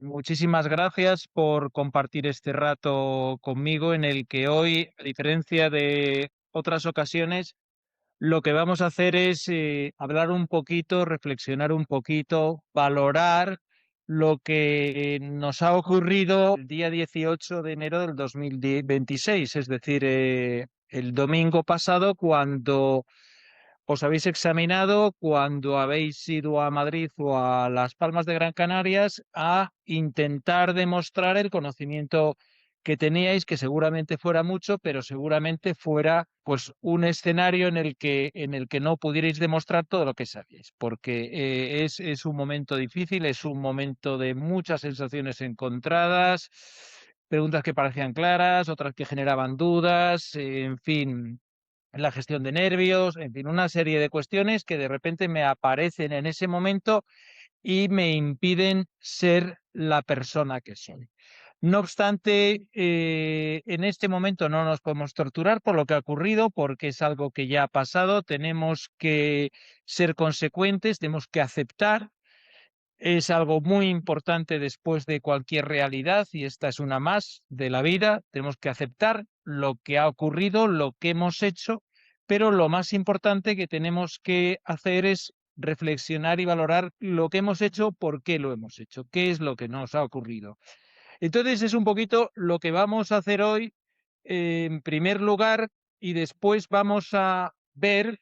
Muchísimas gracias por compartir este rato conmigo en el que hoy, a diferencia de otras ocasiones, lo que vamos a hacer es hablar un poquito, reflexionar un poquito, valorar lo que nos ha ocurrido el día 18 de enero del 2026, es decir, el domingo pasado, cuando os habéis examinado, cuando habéis ido a Madrid o a Las Palmas de Gran Canarias a intentar demostrar el conocimiento que teníais, que seguramente fuera mucho, pero seguramente fuera pues un escenario en el que no pudierais demostrar todo lo que sabíais, porque es un momento difícil, es un momento de muchas sensaciones encontradas, preguntas que parecían claras, otras que generaban dudas, en fin, la gestión de nervios, en fin, una serie de cuestiones que de repente me aparecen en ese momento y me impiden ser la persona que soy. No obstante, en este momento no nos podemos torturar por lo que ha ocurrido, porque es algo que ya ha pasado. Tenemos que ser consecuentes, tenemos que aceptar. Es algo muy importante después de cualquier realidad y esta es una más de la vida. Tenemos que aceptar lo que ha ocurrido, lo que hemos hecho, pero lo más importante que tenemos que hacer es reflexionar y valorar lo que hemos hecho, por qué lo hemos hecho, qué es lo que nos ha ocurrido. Entonces es un poquito lo que vamos a hacer hoy en primer lugar y después vamos a ver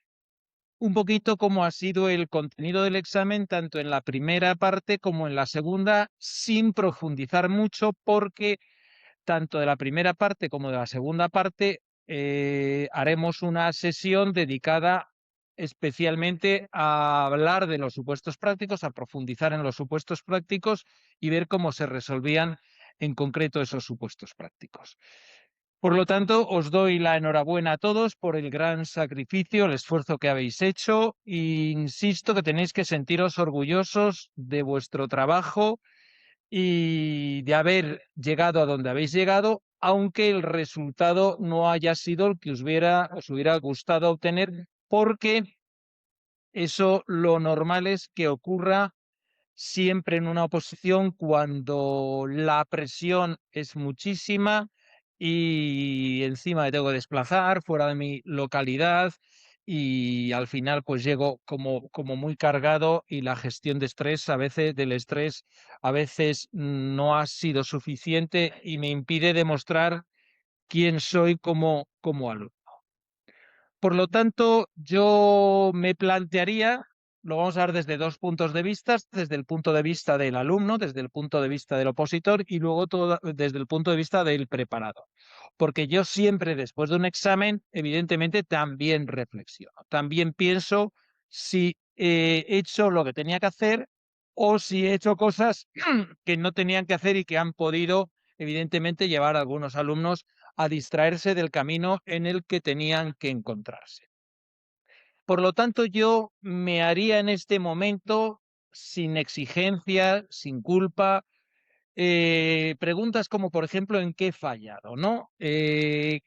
un poquito cómo ha sido el contenido del examen, tanto en la primera parte como en la segunda, sin profundizar mucho, porque tanto de la primera parte como de la segunda parte haremos una sesión dedicada especialmente a hablar de los supuestos prácticos, a profundizar en los supuestos prácticos y ver cómo se resolvían en concreto esos supuestos prácticos. Por lo tanto, os doy la enhorabuena a todos por el gran sacrificio, el esfuerzo que habéis hecho e insisto que tenéis que sentiros orgullosos de vuestro trabajo y de haber llegado a donde habéis llegado, aunque el resultado no haya sido el que os hubiera gustado obtener, porque eso lo normal es que ocurra siempre en una oposición cuando la presión es muchísima y encima me tengo que desplazar fuera de mi localidad y al final pues llego como muy cargado y la gestión de estrés a veces del estrés a veces no ha sido suficiente y me impide demostrar quién soy como alumno. Por lo tanto, yo me plantearía, lo vamos a ver desde dos puntos de vista, desde el punto de vista del alumno, desde el punto de vista del opositor y luego todo desde el punto de vista del preparado. Porque yo siempre después de un examen, evidentemente, también reflexiono, también pienso si he hecho lo que tenía que hacer o si he hecho cosas que no tenían que hacer y que han podido, evidentemente, llevar a algunos alumnos a distraerse del camino en el que tenían que encontrarse. Por lo tanto, yo me haría en este momento, sin exigencia, sin culpa, preguntas como, por ejemplo, ¿en qué he fallado? ¿No? ¿Qué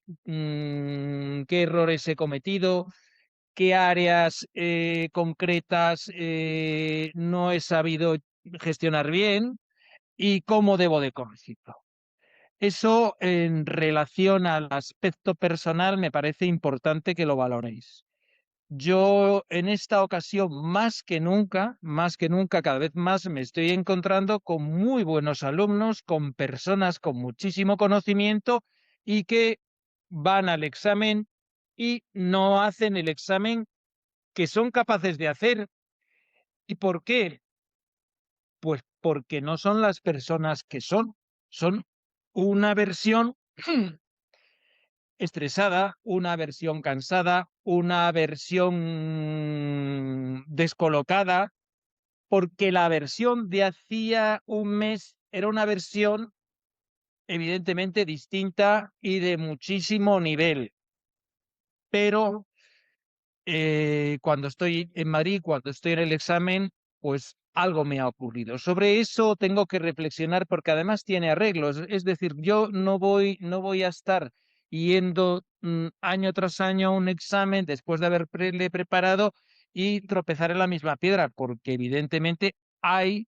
errores he cometido? ¿Qué áreas concretas no he sabido gestionar bien? ¿Y cómo debo de corregirlo? Eso en relación al aspecto personal me parece importante que lo valoréis. Yo en esta ocasión, más que nunca, cada vez más me estoy encontrando con muy buenos alumnos, con personas con muchísimo conocimiento y que van al examen y no hacen el examen que son capaces de hacer. ¿Y por qué? Pues porque no son las personas que son una versión estresada, una versión cansada, una versión descolocada, porque la versión de hacía un mes era una versión evidentemente distinta y de muchísimo nivel. Pero cuando estoy en Madrid, cuando estoy en el examen, pues algo me ha ocurrido. Sobre eso tengo que reflexionar porque además tiene arreglos. Es decir, yo no voy a estar yendo año tras año a un examen después de haberle preparado y tropezar en la misma piedra, porque evidentemente hay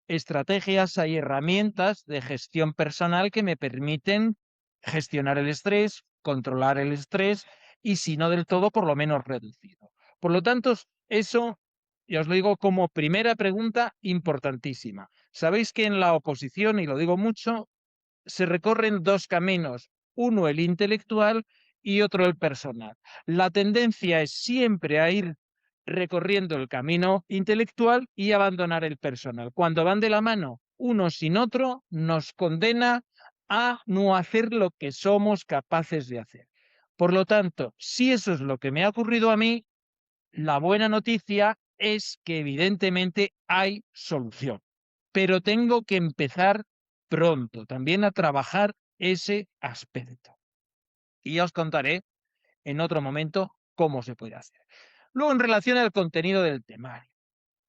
estrategias, hay herramientas de gestión personal que me permiten gestionar el estrés, controlar el estrés y si no del todo, por lo menos reducido. Por lo tanto, eso, ya os lo digo como primera pregunta importantísima. Sabéis que en la oposición, y lo digo mucho, se recorren dos caminos, uno el intelectual y otro el personal. La tendencia es siempre a ir recorriendo el camino intelectual y abandonar el personal. Cuando van de la mano uno sin otro, nos condena a no hacer lo que somos capaces de hacer. Por lo tanto, si eso es lo que me ha ocurrido a mí, la buena noticia es que evidentemente hay solución, pero tengo que empezar pronto también a trabajar ese aspecto. Y ya os contaré en otro momento cómo se puede hacer. Luego, en relación al contenido del temario,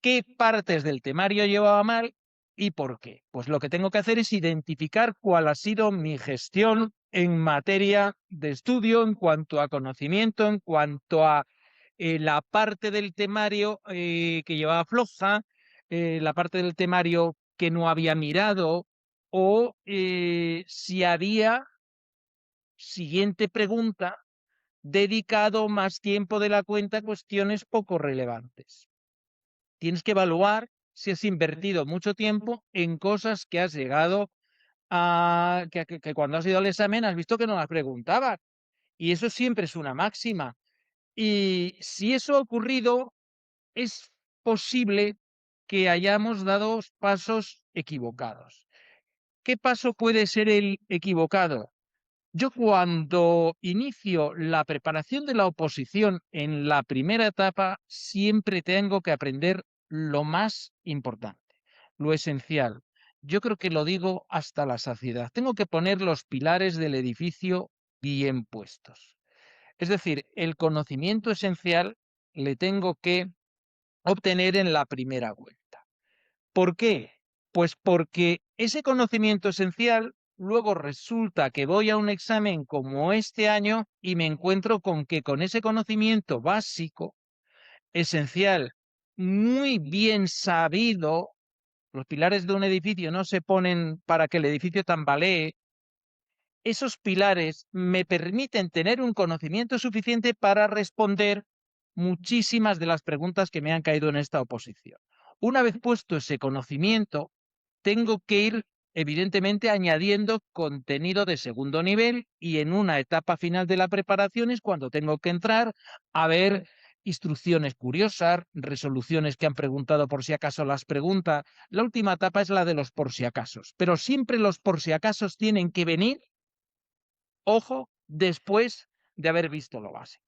¿qué partes del temario llevaba mal y por qué? Pues lo que tengo que hacer es identificar cuál ha sido mi gestión en materia de estudio, en cuanto a conocimiento, en cuanto a la parte del temario que llevaba floja, la parte del temario que no había mirado o si había, siguiente pregunta, dedicado más tiempo de la cuenta a cuestiones poco relevantes. Tienes que evaluar si has invertido mucho tiempo en cosas que has llegado a que cuando has ido al examen has visto que no las preguntaban. Y eso siempre es una máxima. Y si eso ha ocurrido, es posible que hayamos dado pasos equivocados. ¿Qué paso puede ser el equivocado? Yo cuando inicio la preparación de la oposición en la primera etapa, siempre tengo que aprender lo más importante, lo esencial. Yo creo que lo digo hasta la saciedad. Tengo que poner los pilares del edificio bien puestos. Es decir, el conocimiento esencial le tengo que obtener en la primera vuelta. ¿Por qué? Pues porque ese conocimiento esencial luego resulta que voy a un examen como este año y me encuentro con que con ese conocimiento básico, esencial, muy bien sabido, los pilares de un edificio no se ponen para que el edificio tambalee, esos pilares me permiten tener un conocimiento suficiente para responder muchísimas de las preguntas que me han caído en esta oposición. Una vez puesto ese conocimiento, tengo que ir, evidentemente, añadiendo contenido de segundo nivel y en una etapa final de la preparación es cuando tengo que entrar a ver instrucciones curiosas, resoluciones que han preguntado por si acaso las preguntas. La última etapa es la de los por si acasos, pero siempre los por si acasos tienen que venir, ojo, después de haber visto lo básico.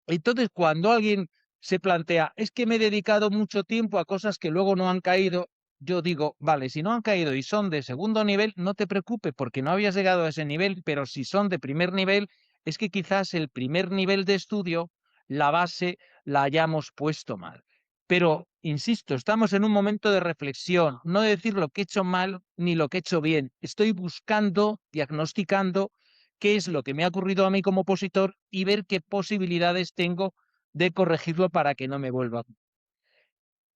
Entonces, cuando alguien se plantea, es que me he dedicado mucho tiempo a cosas que luego no han caído, yo digo, vale, si no han caído y son de segundo nivel, no te preocupes porque no habías llegado a ese nivel, pero si son de primer nivel, es que quizás el primer nivel de estudio, la base, la hayamos puesto mal. Pero, insisto, estamos en un momento de reflexión, no de decir lo que he hecho mal ni lo que he hecho bien. Estoy buscando, diagnosticando qué es lo que me ha ocurrido a mí como opositor y ver qué posibilidades tengo de corregirlo para que no me vuelva.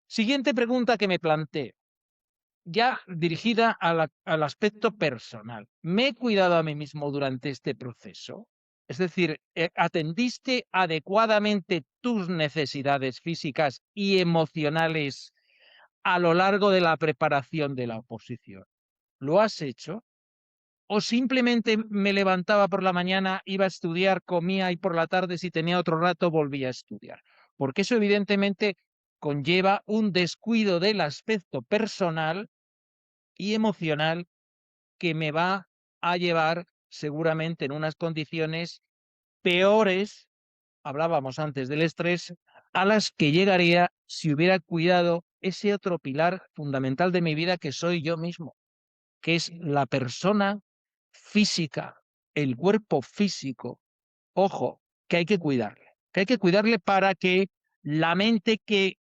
Siguiente pregunta que me planteo, ya dirigida al aspecto personal. ¿Me he cuidado a mí mismo durante este proceso? Es decir, ¿atendiste adecuadamente tus necesidades físicas y emocionales a lo largo de la preparación de la oposición? ¿Lo has hecho? ¿O simplemente me levantaba por la mañana, iba a estudiar, comía y por la tarde, si tenía otro rato, volvía a estudiar? Porque eso evidentemente conlleva un descuido del aspecto personal y emocional que me va a llevar seguramente en unas condiciones peores, hablábamos antes del estrés, a las que llegaría si hubiera cuidado ese otro pilar fundamental de mi vida que soy yo mismo, que es la persona física, el cuerpo físico. Ojo, que hay que cuidarle para que la mente que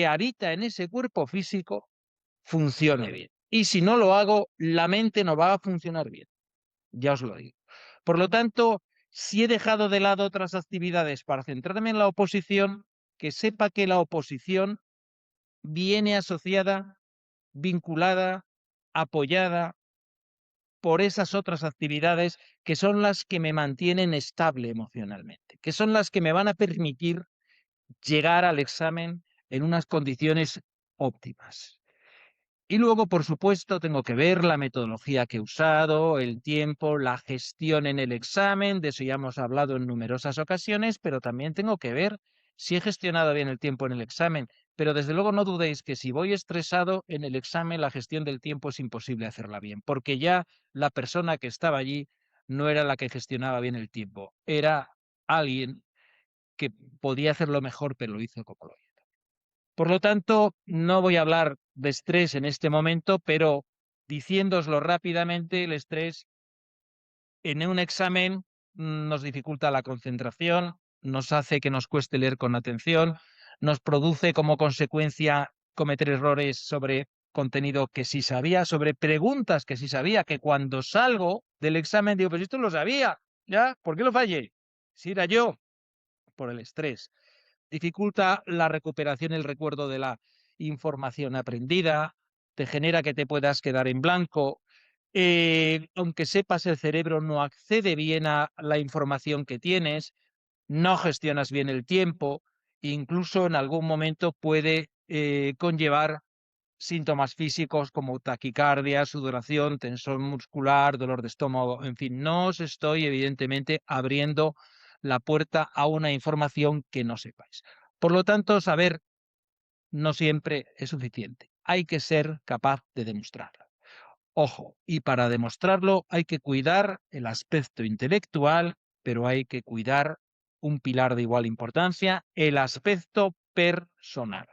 habita en ese cuerpo físico funcione bien. Y si no lo hago, la mente no va a funcionar bien, ya os lo digo. Por lo tanto, si he dejado de lado otras actividades para centrarme en la oposición, que sepa que la oposición viene asociada vinculada, apoyada por esas otras actividades que son las que me mantienen estable emocionalmente, que son las que me van a permitir llegar al examen en unas condiciones óptimas. Y luego, por supuesto, tengo que ver la metodología que he usado, el tiempo, la gestión en el examen, de eso ya hemos hablado en numerosas ocasiones, pero también tengo que ver si he gestionado bien el tiempo en el examen. Pero desde luego no dudéis que si voy estresado en el examen, la gestión del tiempo es imposible hacerla bien, porque ya la persona que estaba allí no era la que gestionaba bien el tiempo, era alguien que podía hacerlo mejor, pero lo hizo como lo hizo. Por lo tanto, no voy a hablar de estrés en este momento, pero diciéndoslo rápidamente, el estrés en un examen nos dificulta la concentración, nos hace que nos cueste leer con atención, nos produce como consecuencia cometer errores sobre contenido que sí sabía, sobre preguntas que sí sabía, que cuando salgo del examen digo, pues esto lo sabía, ¿ya? ¿Por qué lo fallé? Si era yo, por el estrés. Dificulta la recuperación, el recuerdo de la información aprendida, te genera que te puedas quedar en blanco. Aunque sepas, el cerebro no accede bien a la información que tienes, no gestionas bien el tiempo, incluso en algún momento puede conllevar síntomas físicos como taquicardia, sudoración, tensión muscular, dolor de estómago, en fin, no os estoy evidentemente abriendo la puerta a una información que no sepáis. Por lo tanto, saber no siempre es suficiente. Hay que ser capaz de demostrarlo. Ojo, y para demostrarlo hay que cuidar el aspecto intelectual, pero hay que cuidar un pilar de igual importancia, el aspecto personal.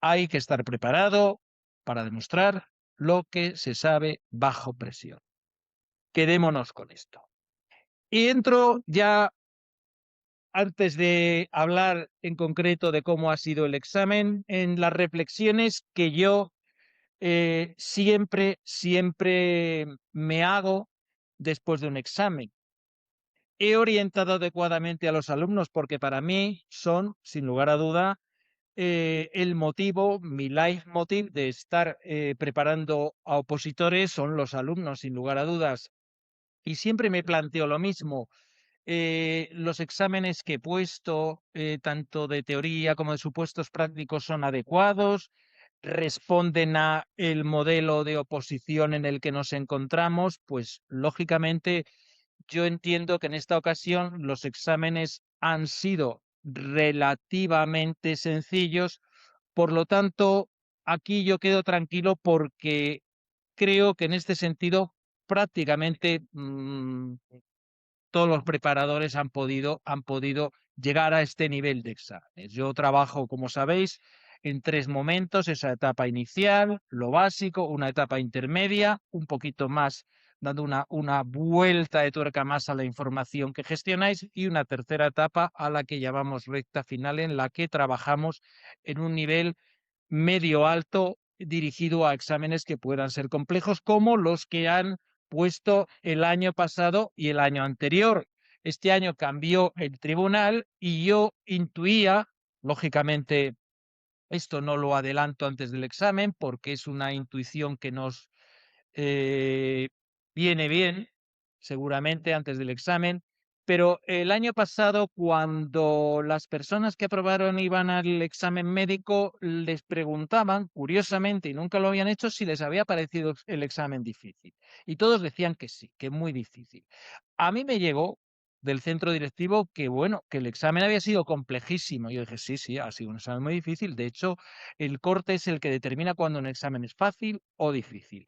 Hay que estar preparado para demostrar lo que se sabe bajo presión. Quedémonos con esto. Y entro ya, antes de hablar en concreto de cómo ha sido el examen, en las reflexiones que yo siempre me hago después de un examen. He orientado adecuadamente a los alumnos porque para mí son, sin lugar a duda, el motivo, mi leitmotiv de estar preparando a opositores son los alumnos, sin lugar a dudas. Y siempre me planteo lo mismo. Los exámenes que he puesto, tanto de teoría como de supuestos prácticos, son adecuados, responden a el modelo de oposición en el que nos encontramos, pues lógicamente yo entiendo que en esta ocasión los exámenes han sido relativamente sencillos, por lo tanto, aquí yo quedo tranquilo porque creo que en este sentido prácticamente todos los preparadores han podido llegar a este nivel de exámenes. Yo trabajo, como sabéis, en tres momentos: esa etapa inicial, lo básico, una etapa intermedia, un poquito más, dando una vuelta de tuerca más a la información que gestionáis, y una tercera etapa a la que llamamos recta final, en la que trabajamos en un nivel medio alto dirigido a exámenes que puedan ser complejos, como los que han puesto el año pasado y el año anterior. Este año cambió el tribunal y yo intuía, lógicamente, esto no lo adelanto antes del examen porque es una intuición que nos eh, viene bien, seguramente antes del examen, pero el año pasado, cuando las personas que aprobaron iban al examen médico, les preguntaban, curiosamente, y nunca lo habían hecho, si les había parecido el examen difícil. Y todos decían que sí, que muy difícil. A mí me llegó del centro directivo que, bueno, que el examen había sido complejísimo. Yo dije, sí, sí, ha sido un examen muy difícil. De hecho, el corte es el que determina cuando un examen es fácil o difícil.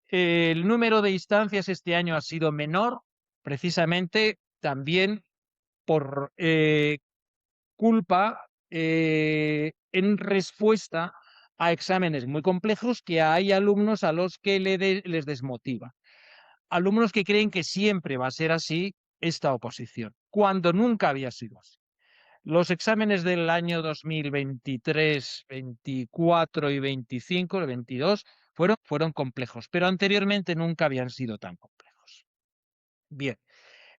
El número de instancias este año ha sido menor, precisamente también por culpa, en respuesta a exámenes muy complejos que hay alumnos a los que les desmotiva. Alumnos que creen que siempre va a ser así esta oposición, cuando nunca había sido así. Los exámenes del año 2023, 24 y 25, el 22, fueron complejos, pero anteriormente nunca habían sido tan complejos. Bien,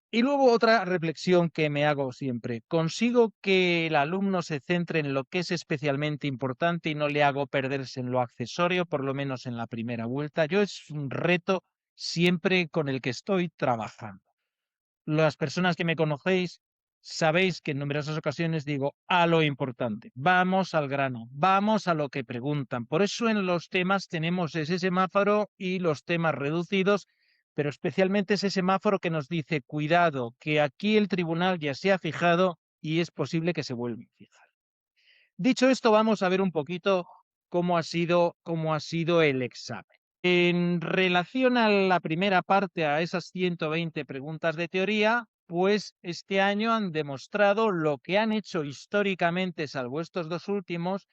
Y luego otra reflexión que me hago siempre. ¿Consigo que el alumno se centre en lo que es especialmente importante y no le hago perderse en lo accesorio, por lo menos en la primera vuelta? Yo es un reto siempre con el que estoy trabajando. Las personas que me conocéis sabéis que en numerosas ocasiones digo a lo importante, vamos al grano, vamos a lo que preguntan. Por eso en los temas tenemos ese semáforo y los temas reducidos, pero especialmente ese semáforo que nos dice, cuidado, que aquí el tribunal ya se ha fijado y es posible que se vuelva a fijar. Dicho esto, vamos a ver un poquito cómo ha sido el examen. En relación a la primera parte, a esas 120 preguntas de teoría, pues este año han demostrado lo que han hecho históricamente, salvo estos dos últimos,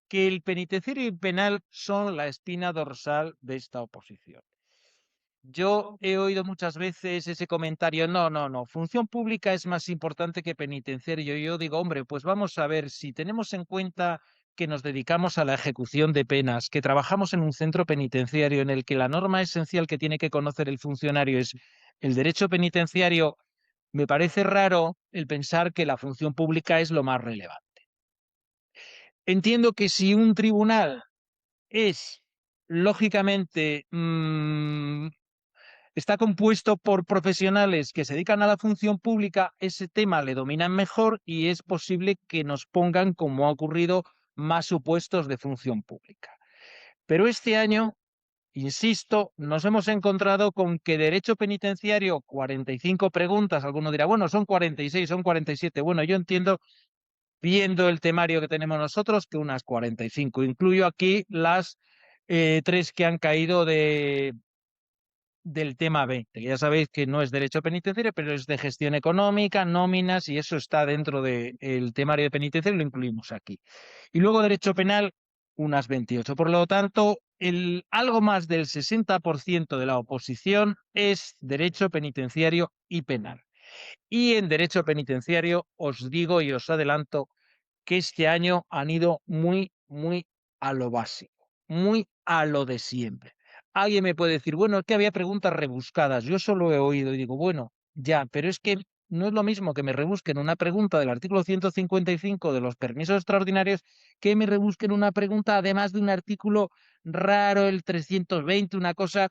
que el penitenciario y penal son la espina dorsal de esta oposición. Yo he oído muchas veces ese comentario, no, función pública es más importante que penitenciario. Yo digo, hombre, pues vamos a ver, si tenemos en cuenta que nos dedicamos a la ejecución de penas, que trabajamos en un centro penitenciario en el que la norma esencial que tiene que conocer el funcionario es el derecho penitenciario, me parece raro el pensar que la función pública es lo más relevante. Entiendo que si un tribunal es, lógicamente, está compuesto por profesionales que se dedican a la función pública, ese tema le dominan mejor y es posible que nos pongan, como ha ocurrido, más supuestos de función pública. Pero este año, insisto, nos hemos encontrado con que derecho penitenciario, 45 preguntas, alguno dirá, bueno, son 46, son 47. Bueno, yo entiendo, viendo el temario que tenemos nosotros, que unas 45. Incluyo aquí las tres que han caído del tema 20, que ya sabéis que no es derecho penitenciario, pero es de gestión económica, nóminas, y eso está dentro del temario de penitenciario, lo incluimos aquí. Y luego derecho penal, unas 28. Por lo tanto, algo más del 60% de la oposición es derecho penitenciario y penal. Y en derecho penitenciario os digo y os adelanto que este año han ido muy a lo básico, muy a lo de siempre. Alguien me puede decir, bueno, es que había preguntas rebuscadas. Yo solo he oído y digo, bueno, ya, pero es que no es lo mismo que me rebusquen una pregunta del artículo 155 de los permisos extraordinarios que me rebusquen una pregunta además de un artículo raro, el 320, una cosa.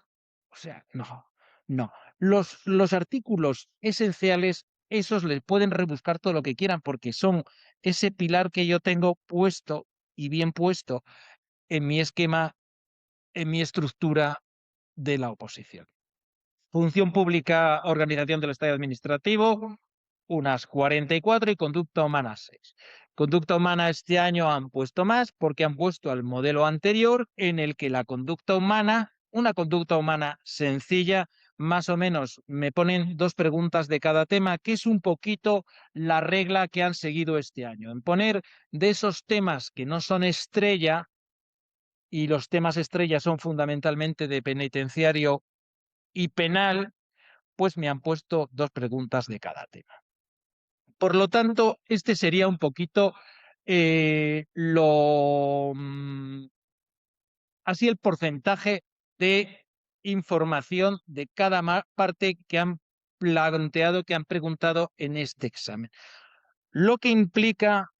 O sea, no. Los artículos esenciales, esos les pueden rebuscar todo lo que quieran porque son ese pilar que yo tengo puesto y bien puesto en mi esquema, en mi estructura de la oposición. Función pública, organización del Estado administrativo, unas 44 y conducta humana 6. Conducta humana este año han puesto más porque han puesto al modelo anterior en el que la conducta humana, una conducta humana sencilla, más o menos me ponen dos preguntas de cada tema, que es un poquito la regla que han seguido este año, en poner de esos temas que no son estrella, y los temas estrella son fundamentalmente de penitenciario y penal, pues me han puesto dos preguntas de cada tema. Por lo tanto, este sería un poquito así el porcentaje de información de cada parte que han planteado, que han preguntado en este examen. Lo que implica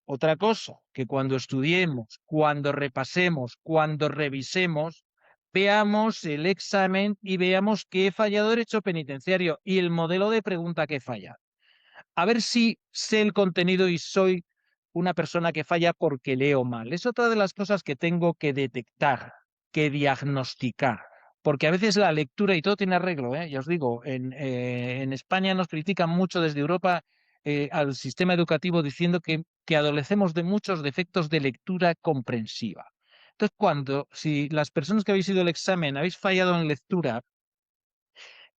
otra cosa, que cuando estudiemos, cuando repasemos, cuando revisemos, veamos el examen y veamos qué he fallado derecho penitenciario y el modelo de pregunta que falla. A ver si sé el contenido y soy una persona que falla porque leo mal. Es otra de las cosas que tengo que detectar, que diagnosticar. Porque a veces la lectura, y todo tiene arreglo, ya os digo, en España nos critican mucho desde Europa al sistema educativo diciendo que adolecemos de muchos defectos de lectura comprensiva. Entonces, si las personas que habéis ido al examen habéis fallado en lectura,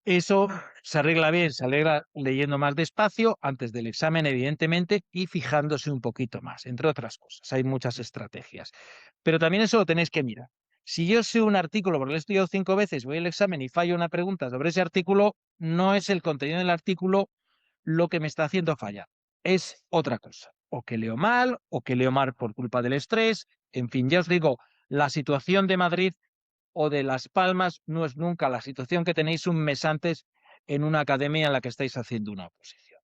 eso se arregla bien, se arregla leyendo más despacio antes del examen, evidentemente, y fijándose un poquito más, entre otras cosas. Hay muchas estrategias. Pero también eso lo tenéis que mirar. Si yo sé un artículo, porque lo he estudiado 5 veces, voy al examen y fallo una pregunta sobre ese artículo, no es el contenido del artículo lo que me está haciendo fallar. Es otra cosa. O que leo mal, o que leo mal por culpa del estrés. En fin, ya os digo, la situación de Madrid o de Las Palmas no es nunca la situación que tenéis un mes antes en una academia en la que estáis haciendo una oposición.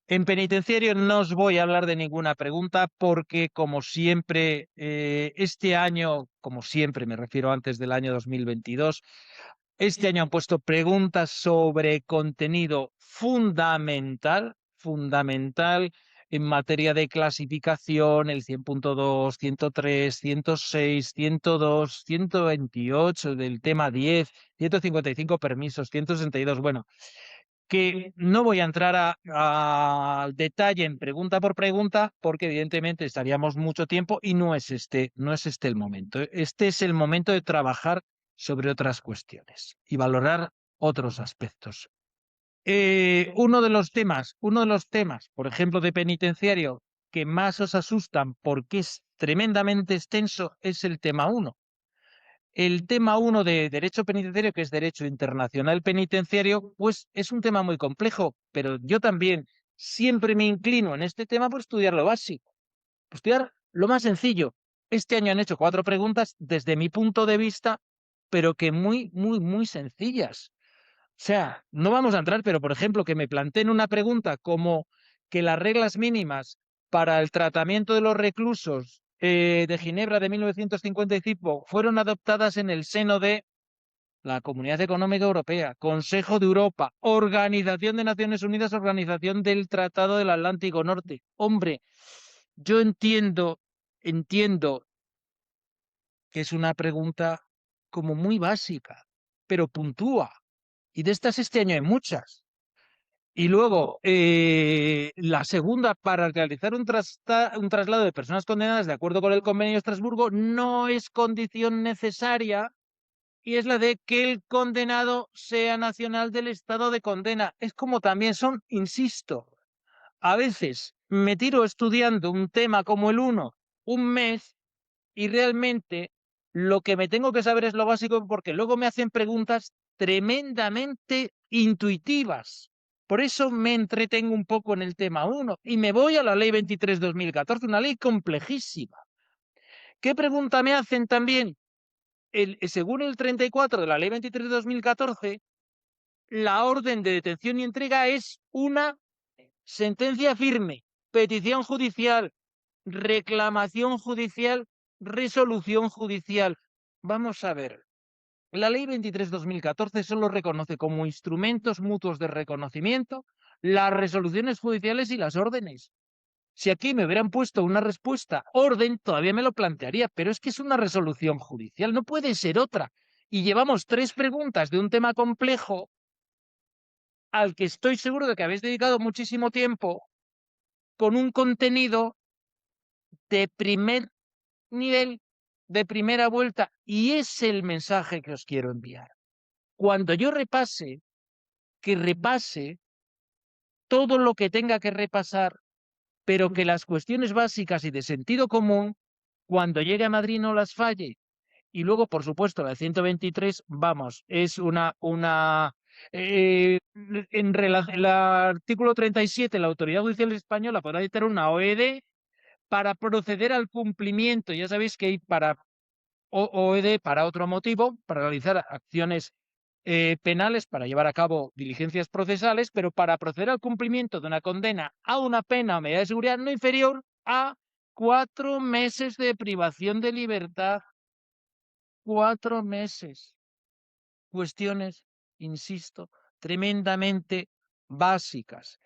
En penitenciario no os voy a hablar de ninguna pregunta porque, como siempre, este año, como siempre, me refiero antes del año 2022, este año han puesto preguntas sobre contenido fundamental, fundamental en materia de clasificación, el 100.2, 103, 106, 102, 128 del tema 10, 155 permisos, 162. Bueno, que no voy a entrar al detalle en pregunta por pregunta porque evidentemente estaríamos mucho tiempo y no es este el momento. Este es el momento de trabajar sobre otras cuestiones y valorar otros aspectos. Uno de los temas, por ejemplo, de penitenciario que más os asustan porque es tremendamente extenso es el tema 1. El tema 1 de derecho penitenciario, que es derecho internacional penitenciario, pues es un tema muy complejo, pero yo también siempre me inclino en este tema por estudiar lo básico, por estudiar lo más sencillo. Este año han hecho 4 preguntas desde mi punto de vista, pero que muy, muy, muy sencillas. O sea, no vamos a entrar, pero por ejemplo, que me planteen una pregunta como que las reglas mínimas para el tratamiento de los reclusos de Ginebra de 1955 fueron adoptadas en el seno de la Comunidad Económica Europea, Consejo de Europa, Organización de Naciones Unidas, Organización del Tratado del Atlántico Norte. Hombre, yo entiendo que es una pregunta como muy básica, pero puntúa. Y de estas este año hay muchas. Y luego, la segunda, para realizar un traslado de personas condenadas de acuerdo con el convenio de Estrasburgo, no es condición necesaria y es la de que el condenado sea nacional del estado de condena. Es como también son, insisto, a veces me tiro estudiando un tema como el uno un mes y realmente lo que me tengo que saber es lo básico porque luego me hacen preguntas tremendamente intuitivas. Por eso me entretengo un poco en el tema 1 y me voy a la ley 23/2014, una ley complejísima. ¿Qué pregunta me hacen también? Según el 34 de la ley 23/2014, la orden de detención y entrega es una sentencia firme, petición judicial, reclamación judicial, resolución judicial. Vamos a ver. La ley 23/2014 solo reconoce como instrumentos mutuos de reconocimiento las resoluciones judiciales y las órdenes. Si aquí me hubieran puesto una respuesta orden, todavía me lo plantearía, pero es que es una resolución judicial, no puede ser otra. Y llevamos 3 preguntas de un tema complejo al que estoy seguro de que habéis dedicado muchísimo tiempo con un contenido de primer nivel, de primera vuelta, y es el mensaje que os quiero enviar. Cuando yo repase, que repase todo lo que tenga que repasar, pero que las cuestiones básicas y de sentido común, cuando llegue a Madrid no las falle. Y luego, por supuesto, la 123, vamos, es en relación, el artículo 37, la Autoridad Judicial Española podrá dictar una OED para proceder al cumplimiento. Ya sabéis que hay para OED para otro motivo, para realizar acciones penales, para llevar a cabo diligencias procesales, pero para proceder al cumplimiento de una condena a una pena o medida de seguridad no inferior a 4 meses de privación de libertad. 4 meses. Cuestiones, insisto, tremendamente básicas.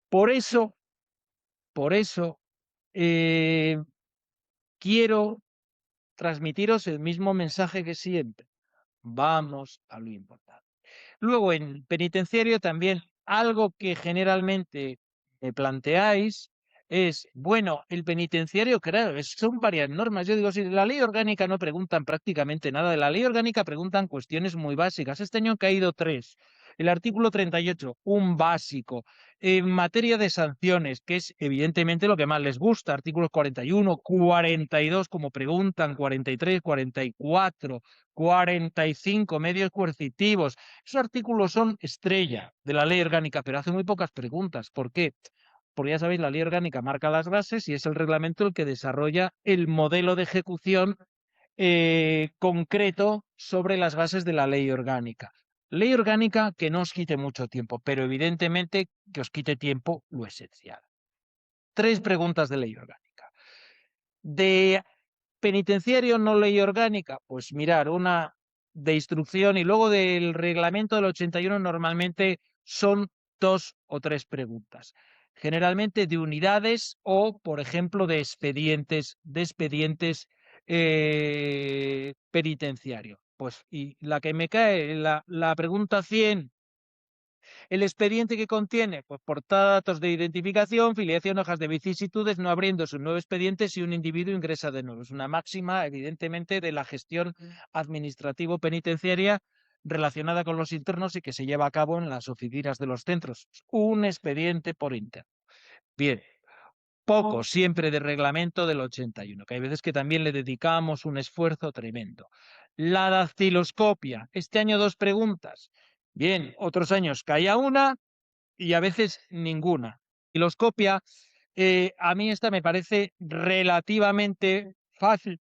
Por eso, eh, quiero transmitiros el mismo mensaje que siempre. Vamos a lo importante. Luego, en penitenciario también algo que generalmente me planteáis es, bueno, el penitenciario, claro, son varias normas. Yo digo, si de la ley orgánica no preguntan prácticamente nada, de la ley orgánica preguntan cuestiones muy básicas. Este año han caído 3. El artículo 38, un básico. En materia de sanciones, que es evidentemente lo que más les gusta, artículos 41, 42, como preguntan, 43, 44, 45, medios coercitivos. Esos artículos son estrella de la ley orgánica, pero hace muy pocas preguntas. ¿Por qué? Porque ya sabéis, la ley orgánica marca las bases y es el reglamento el que desarrolla el modelo de ejecución concreto sobre las bases de la ley orgánica. Ley orgánica que no os quite mucho tiempo, pero evidentemente que os quite tiempo lo esencial. 3 preguntas de ley orgánica. De penitenciario no ley orgánica, pues mirar, una de instrucción y luego del reglamento del 81 normalmente son 2 o 3 preguntas. Generalmente de unidades o, por ejemplo, de expedientes penitenciarios. Pues, y la que me cae, la pregunta 100. El expediente que contiene, pues portada, datos de identificación, filiación, hojas de vicisitudes, no abriéndose un nuevo expediente si un individuo ingresa de nuevo. Es una máxima, evidentemente, de la gestión administrativo-penitenciaria relacionada con los internos y que se lleva a cabo en las oficinas de los centros. Un expediente por interno. Bien, poco siempre de reglamento del 81, que hay veces que también le dedicamos un esfuerzo tremendo. La dactiloscopia. Este año 2 preguntas. Bien, otros años caía una y a veces ninguna. Dactiloscopia, a mí esta me parece relativamente fácil.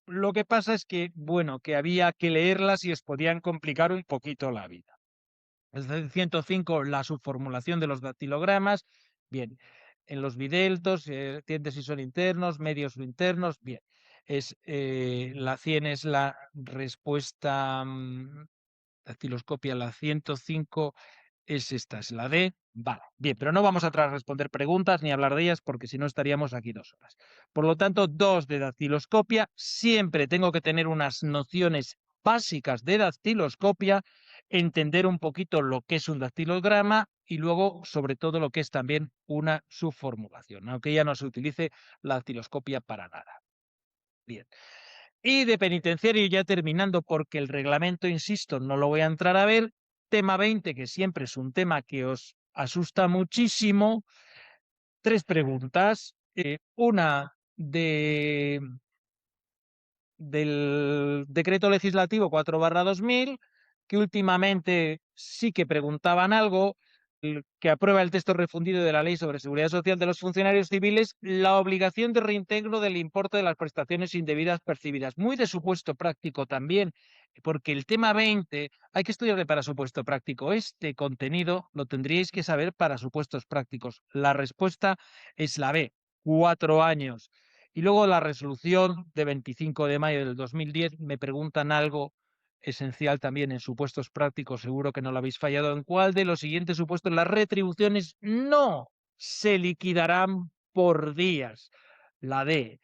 Lo que pasa es que, bueno, que había que leerlas y os podían complicar un poquito la vida. El 105, la subformulación de los dactilogramas. Bien, en los bideltos, entiende si son internos, medios o internos. Bien, la 100 es la respuesta dactiloscopia, la 105 es esta, es la D. Vale, bien, pero no vamos a responder preguntas ni hablar de ellas porque si no estaríamos aquí 2 horas. Por lo tanto, 2 de dactiloscopia. Siempre tengo que tener unas nociones básicas de dactiloscopia, entender un poquito lo que es un dactilograma y luego, sobre todo, lo que es también una subformulación, aunque ya no se utilice la dactiloscopia para nada. Bien. Y de penitenciario, ya terminando, porque el reglamento, insisto, no lo voy a entrar a ver. Tema 20, que siempre es un tema que os asusta muchísimo. 3 preguntas. Una del decreto legislativo 4/2000, que últimamente sí que preguntaban algo, que aprueba el texto refundido de la Ley sobre Seguridad Social de los funcionarios civiles, la obligación de reintegro del importe de las prestaciones indebidas percibidas. Muy de supuesto práctico también, porque el tema 20 hay que estudiarle para supuesto práctico. Este contenido lo tendríais que saber para supuestos prácticos. La respuesta es la B, 4 años. Y luego la resolución de 25 de mayo del 2010, me preguntan algo esencial también en supuestos prácticos, seguro que no lo habéis fallado. ¿En cuál de los siguientes supuestos las retribuciones no se liquidarán por días? La D.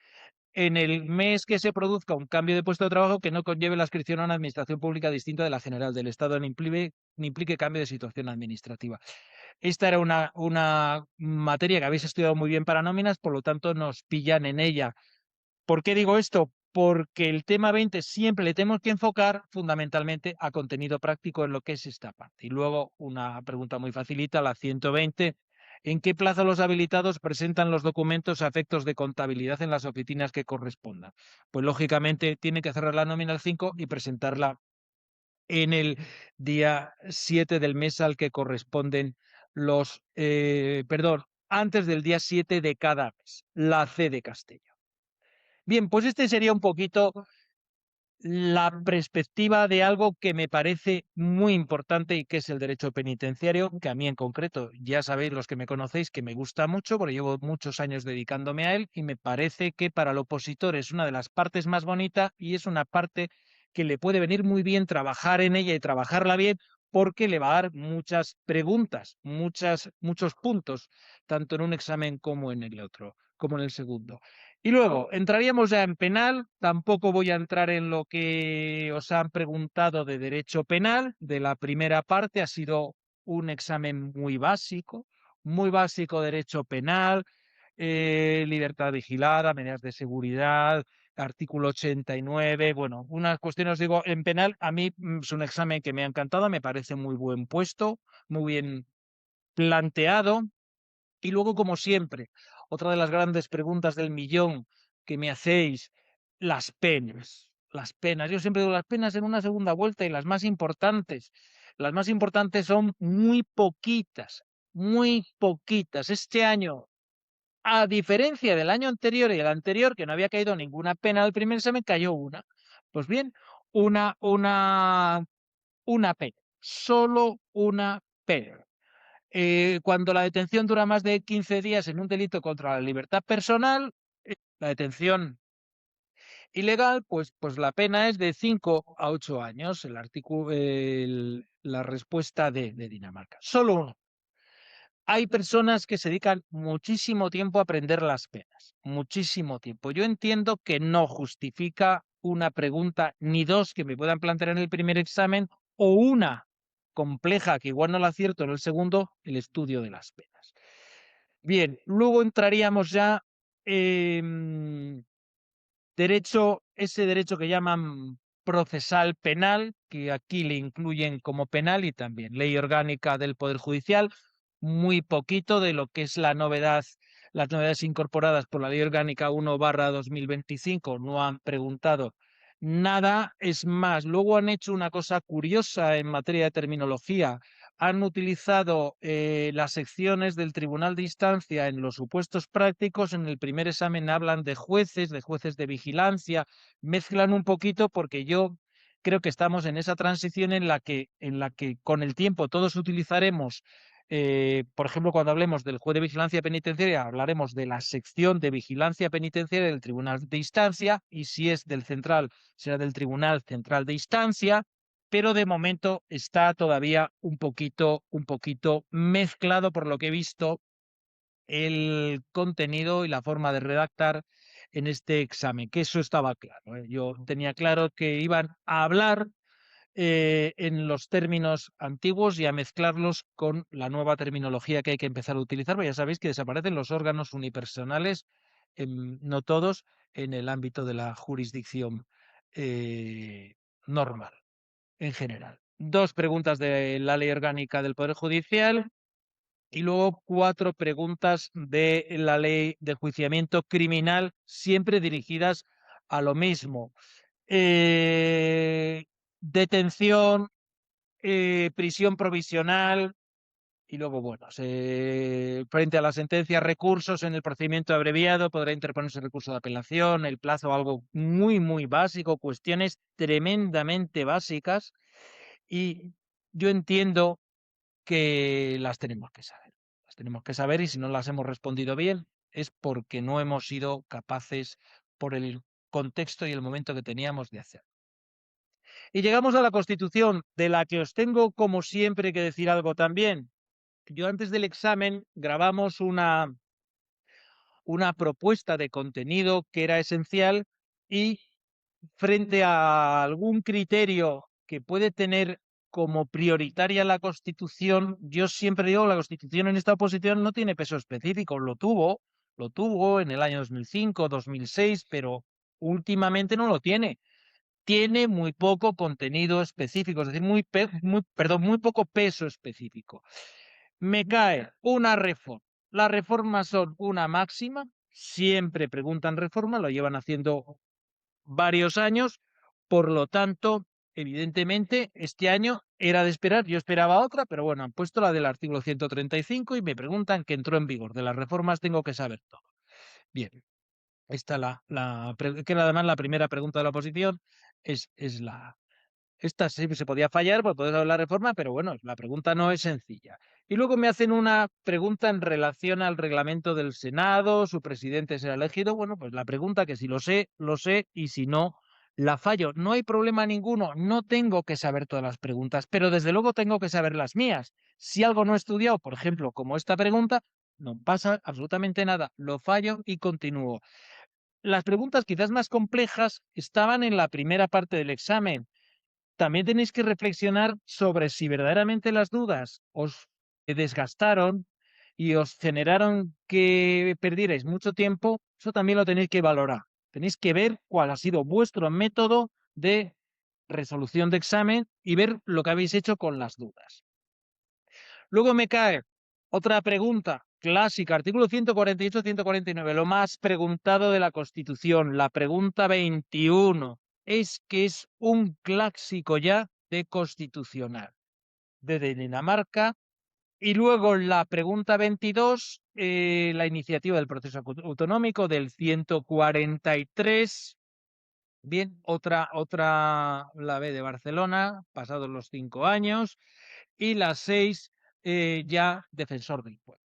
En el mes que se produzca un cambio de puesto de trabajo que no conlleve la adscripción a una administración pública distinta de la general del Estado, ni implique cambio de situación administrativa. Esta era una materia que habéis estudiado muy bien para nóminas, por lo tanto nos pillan en ella. ¿Por qué digo esto? Porque el tema 20 siempre le tenemos que enfocar fundamentalmente a contenido práctico en lo que es esta parte. Y luego una pregunta muy facilita, la 120. ¿En qué plazo los habilitados presentan los documentos a efectos de contabilidad en las oficinas que correspondan? Pues lógicamente tiene que cerrar la nómina el 5 y presentarla en el día 7 del mes al que corresponden antes del día 7 de cada mes, la C de Castellón. Bien, pues este sería un poquito la perspectiva de algo que me parece muy importante y que es el derecho penitenciario, que a mí en concreto, ya sabéis los que me conocéis, que me gusta mucho, porque llevo muchos años dedicándome a él y me parece que para el opositor es una de las partes más bonitas y es una parte que le puede venir muy bien trabajar en ella y trabajarla bien porque le va a dar muchas preguntas, muchos puntos, tanto en un examen como en el otro, como en el segundo. Y luego, entraríamos ya en penal. Tampoco voy a entrar en lo que os han preguntado de derecho penal. De la primera parte ha sido un examen muy básico derecho penal, libertad vigilada, medidas de seguridad, artículo 89. Bueno, unas cuestiones, digo, en penal a mí es un examen que me ha encantado, me parece muy buen puesto, muy bien planteado. Y luego, como siempre, otra de las grandes preguntas del millón que me hacéis, las penas. Las penas. Yo siempre digo las penas en una segunda vuelta y las más importantes. Las más importantes son muy poquitas, muy poquitas. Este año, a diferencia del año anterior y el anterior, que no había caído ninguna pena del primer examen, cayó una. Pues bien, una pena. solo una pena. Cuando la detención dura más de 15 días en un delito contra la libertad personal, la detención ilegal, pues la pena es de 5 a 8 años, la respuesta de Dinamarca. Solo uno. Hay personas que se dedican muchísimo tiempo a aprender las penas, muchísimo tiempo. Yo entiendo que no justifica una pregunta ni dos que me puedan plantear en el primer examen o una compleja que igual no la acierto en el segundo, el estudio de las penas. Bien, luego entraríamos ya en ese derecho que llaman procesal penal, que aquí le incluyen como penal y también ley orgánica del Poder Judicial, muy poquito de lo que es la novedad, las novedades incorporadas por la ley orgánica 1/2025, no han preguntado nada, es más, luego han hecho una cosa curiosa en materia de terminología, han utilizado las secciones del Tribunal de Instancia en los supuestos prácticos. En el primer examen hablan de jueces de vigilancia, mezclan un poquito porque yo creo que estamos en esa transición en la que con el tiempo todos utilizaremos, por ejemplo, cuando hablemos del juez de vigilancia penitenciaria, hablaremos de la sección de vigilancia penitenciaria del Tribunal de Instancia y si es del central, será del Tribunal Central de Instancia, pero de momento está todavía un poquito mezclado por lo que he visto el contenido y la forma de redactar en este examen, que eso estaba claro, ¿eh? Yo tenía claro que iban a hablar en los términos antiguos y a mezclarlos con la nueva terminología que hay que empezar a utilizar, porque ya sabéis que desaparecen los órganos unipersonales, no todos, en el ámbito de la jurisdicción normal en general. Dos preguntas de la ley orgánica del Poder Judicial y luego cuatro preguntas de la ley de enjuiciamiento criminal, siempre dirigidas a lo mismo. Detención, prisión provisional y luego, bueno, frente a la sentencia, recursos en el procedimiento abreviado, podrá interponerse recurso de apelación, el plazo algo muy, muy básico, cuestiones tremendamente básicas y yo entiendo que las tenemos que saber. Las tenemos que saber y si no las hemos respondido bien es porque no hemos sido capaces por el contexto y el momento que teníamos de hacer. Y llegamos a la Constitución, de la que os tengo como siempre que decir algo también. Yo antes del examen grabamos una propuesta de contenido que era esencial y frente a algún criterio que puede tener como prioritaria la Constitución, yo siempre digo que la Constitución en esta oposición no tiene peso específico, lo tuvo en el año 2005, 2006, pero últimamente no lo tiene. Tiene muy poco contenido específico, es decir, muy poco peso específico. Me cae una reforma. Las reformas son una máxima, siempre preguntan reforma, lo llevan haciendo varios años, por lo tanto, evidentemente, este año era de esperar, yo esperaba otra, pero bueno, han puesto la del artículo 135 y me preguntan que entró en vigor. De las reformas tengo que saber todo. Bien, esta que era además la primera pregunta de la oposición, es esta sí se podía fallar por poder saber la reforma, pero bueno, la pregunta no es sencilla. Y luego me hacen una pregunta en relación al reglamento del Senado, su presidente será elegido. Bueno, pues la pregunta que si lo sé, y si no, la fallo. No hay problema ninguno, no tengo que saber todas las preguntas, pero desde luego tengo que saber las mías. Si algo no he estudiado, por ejemplo, como esta pregunta, no pasa absolutamente nada, lo fallo y continúo. Las preguntas quizás más complejas estaban en la primera parte del examen. También tenéis que reflexionar sobre si verdaderamente las dudas os desgastaron y os generaron que perdierais mucho tiempo. Eso también lo tenéis que valorar. Tenéis que ver cuál ha sido vuestro método de resolución de examen y ver lo que habéis hecho con las dudas. Luego me cae otra pregunta clásica, artículo 148-149, lo más preguntado de la Constitución, la pregunta 21. Es que es un clásico ya de constitucional de Dinamarca. Y luego la pregunta 22, la iniciativa del proceso autonómico del 143. Bien, otra, la B de Barcelona, pasados los 5 años, y la 6, ya defensor del pueblo.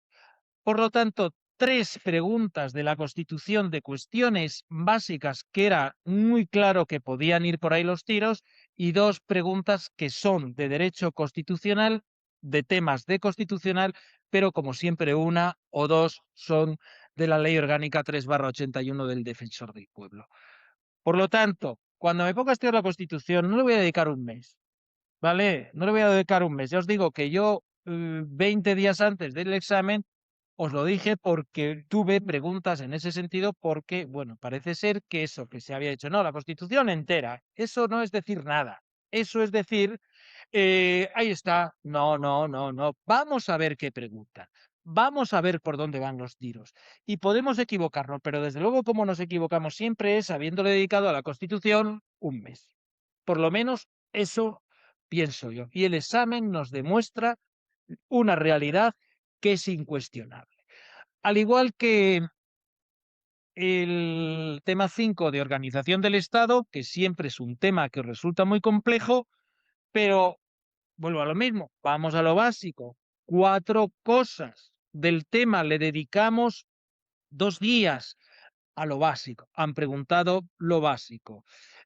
Por lo tanto, 3 preguntas de la Constitución de cuestiones básicas que era muy claro que podían ir por ahí los tiros, y 2 preguntas que son de derecho constitucional, de temas de constitucional, pero como siempre una o dos son de la Ley Orgánica 3/81 del Defensor del Pueblo. Por lo tanto, cuando me ponga a estudiar la Constitución, no le voy a dedicar un mes, ¿vale? No le voy a dedicar un mes. Ya os digo que yo, 20 días antes del examen, os lo dije porque tuve preguntas en ese sentido, porque, bueno, parece ser que eso que se había hecho, no, la Constitución entera, eso no es decir nada. Eso es decir, ahí está, no, no, no, no. Vamos a ver qué preguntan. Vamos a ver por dónde van los tiros. Y podemos equivocarnos, pero desde luego como nos equivocamos siempre es habiéndole dedicado a la Constitución un mes. Por lo menos eso pienso yo. Y el examen nos demuestra una realidad que es incuestionable. Al igual que el tema 5 de organización del Estado, que siempre es un tema que resulta muy complejo, pero vuelvo a lo mismo, vamos a lo básico. 4 cosas del tema le dedicamos 2 días a lo básico. Han preguntado lo básico.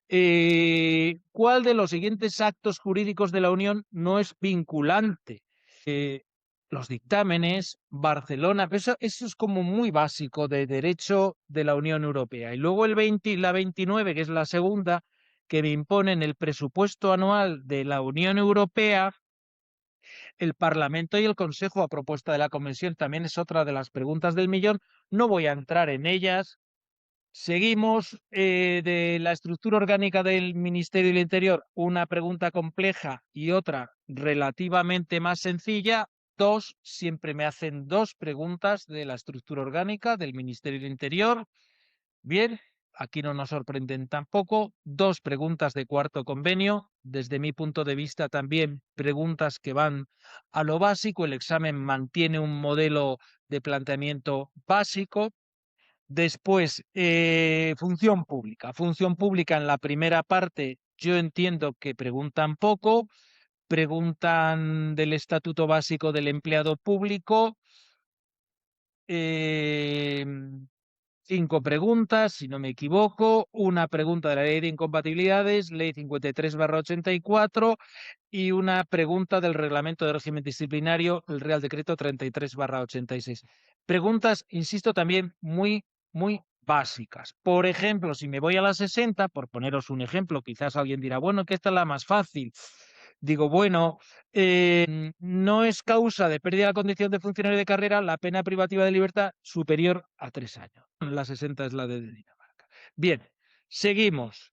¿Cuál de los siguientes actos jurídicos de la Unión no es vinculante? Los dictámenes, Barcelona, eso es como muy básico de derecho de la Unión Europea. Y luego la 29, que es la segunda, que me imponen el presupuesto anual de la Unión Europea, el Parlamento y el Consejo, a propuesta de la Comisión, también es otra de las preguntas del millón. No voy a entrar en ellas. Seguimos, de la estructura orgánica del Ministerio del Interior, una pregunta compleja y otra relativamente más sencilla. Dos, siempre me hacen 2 preguntas de la estructura orgánica del Ministerio del Interior. Bien, aquí no nos sorprenden tampoco. 2 preguntas de cuarto convenio. Desde mi punto de vista también preguntas que van a lo básico. El examen mantiene un modelo de planteamiento básico. Después, función pública. Función pública en la primera parte, yo entiendo que preguntan poco, preguntan del Estatuto Básico del Empleado Público, eh, 5 preguntas, si no me equivoco, una pregunta de la Ley de Incompatibilidades, Ley 53/84, y una pregunta del Reglamento de Régimen Disciplinario, el Real Decreto 33/86. Preguntas, insisto, también muy, muy básicas. Por ejemplo, si me voy a la 60, por poneros un ejemplo, quizás alguien dirá, bueno, que esta es la más fácil. Digo, bueno, no es causa de pérdida de la condición de funcionario de carrera la pena privativa de libertad superior a 3 años. La 60 es la de Dinamarca. Bien, seguimos.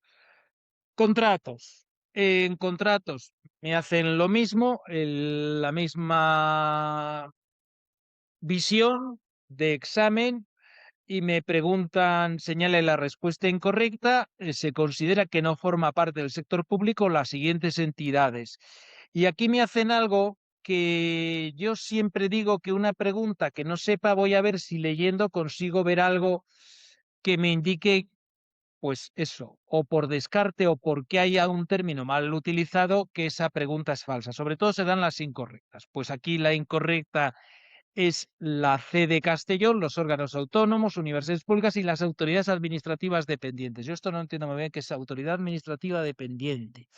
Contratos. En contratos me hacen lo mismo, la misma visión de examen, y me preguntan, señale la respuesta incorrecta, se considera que no forma parte del sector público las siguientes entidades. Y aquí me hacen algo que yo siempre digo, que una pregunta que no sepa, voy a ver si leyendo consigo ver algo que me indique, pues eso, o por descarte o porque haya un término mal utilizado, que esa pregunta es falsa. Sobre todo se dan las incorrectas. Pues aquí la incorrecta es la C de Castellón, los órganos autónomos, universidades públicas y las autoridades administrativas dependientes. Yo esto no entiendo muy bien qué es autoridad administrativa dependiente.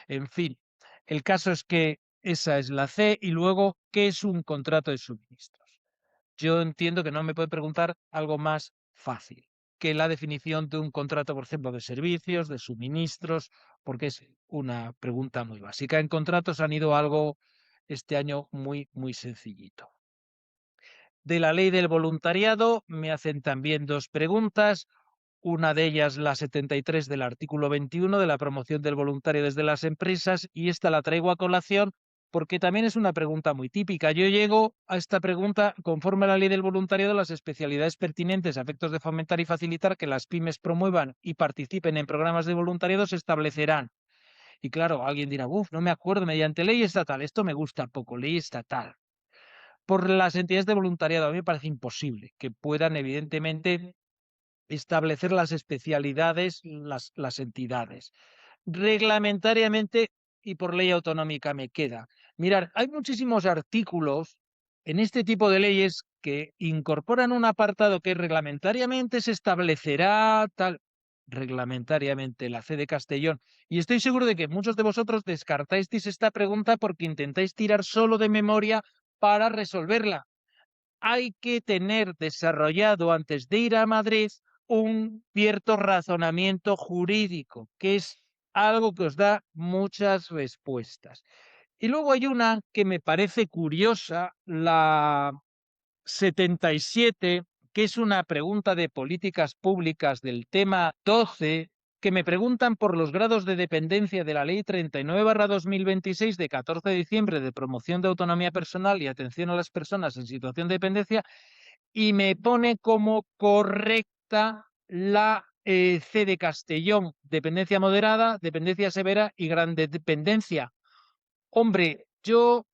En fin, el caso es que esa es la C. Y luego, ¿qué es un contrato de suministros? Yo entiendo que no me puede preguntar algo más fácil que la definición de un contrato, por ejemplo, de servicios, de suministros, porque es una pregunta muy básica. En contratos han ido algo este año muy, muy sencillito. De la ley del voluntariado me hacen también 2 preguntas. Una de ellas, la 73 del artículo 21 de la promoción del voluntario desde las empresas, y esta la traigo a colación porque también es una pregunta muy típica. Yo llego a esta pregunta conforme a la ley del voluntariado. Las especialidades pertinentes a efectos de fomentar y facilitar que las pymes promuevan y participen en programas de voluntariado se establecerán. Y claro, alguien dirá, uff, no me acuerdo, mediante ley estatal. Esto me gusta poco, ley estatal. Por las entidades de voluntariado, a mí me parece imposible que puedan, evidentemente, establecer las especialidades, las entidades. Reglamentariamente y por ley autonómica me queda. Mirar, hay muchísimos artículos en este tipo de leyes que incorporan un apartado que reglamentariamente se establecerá tal, reglamentariamente la C de Castellón. Y estoy seguro de que muchos de vosotros descartáis esta pregunta porque intentáis tirar solo de memoria para resolverla. Hay que tener desarrollado antes de ir a Madrid un cierto razonamiento jurídico, que es algo que os da muchas respuestas. Y luego hay una que me parece curiosa, la 77, que es una pregunta de políticas públicas del tema 12, que me preguntan por los grados de dependencia de la Ley 39/2026 de 14 de diciembre de promoción de autonomía personal y atención a las personas en situación de dependencia, y me pone como correcta la C de Castellón, dependencia moderada, dependencia severa y gran dependencia. Hombre, yo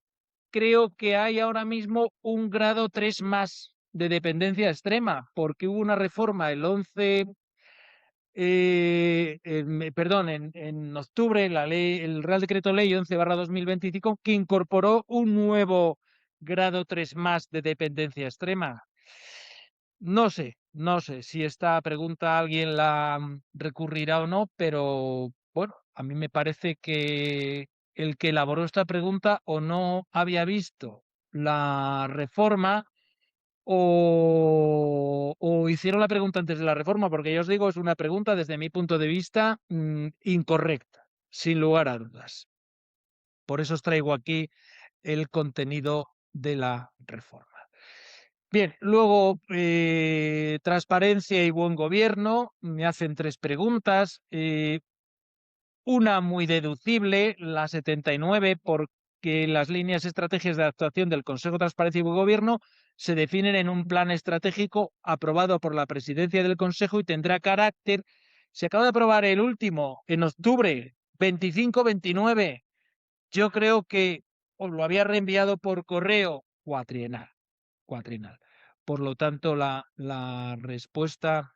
creo que hay ahora mismo un grado 3 más de dependencia extrema, porque hubo una reforma el 11, perdón, en octubre, el Real Decreto Ley 11/2025, que incorporó un nuevo grado 3 más de dependencia extrema. No sé si esta pregunta alguien la recurrirá o no, pero bueno, a mí me parece que el que elaboró esta pregunta o no había visto la reforma o hicieron la pregunta antes de la reforma, porque ya os digo, es una pregunta desde mi punto de vista incorrecta, sin lugar a dudas. Por eso os traigo aquí el contenido de la reforma. Bien, luego transparencia y buen gobierno. Me hacen tres preguntas. Una muy deducible, la 79, porque las líneas estrategias de actuación del Consejo de Transparencia y Buen Gobierno se definen en un plan estratégico aprobado por la presidencia del Consejo y tendrá carácter. Se acaba de aprobar el último en octubre, 25-29. Yo creo que os lo había reenviado por correo cuatrienal. Cuatrienal. Por lo tanto, la respuesta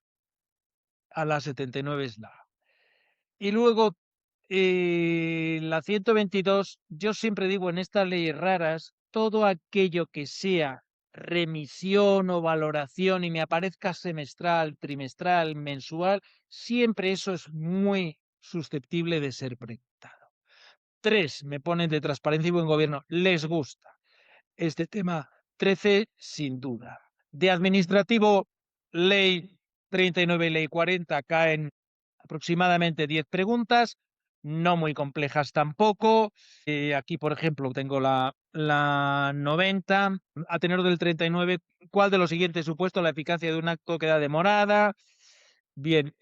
a la 79 es la A. Y luego, la 122, yo siempre digo en estas leyes raras, todo aquello que sea remisión o valoración y me aparezca semestral, trimestral, mensual, siempre eso es muy susceptible de ser preguntado. 3, me ponen de transparencia y buen gobierno, les gusta. Este tema 13, sin duda. De administrativo, ley 39 y ley 40 caen aproximadamente 10 preguntas, no muy complejas tampoco. Aquí, por ejemplo, tengo la 90. A tenor del 39, ¿cuál de los siguientes supuesto la eficacia de un acto queda demorada? Bien,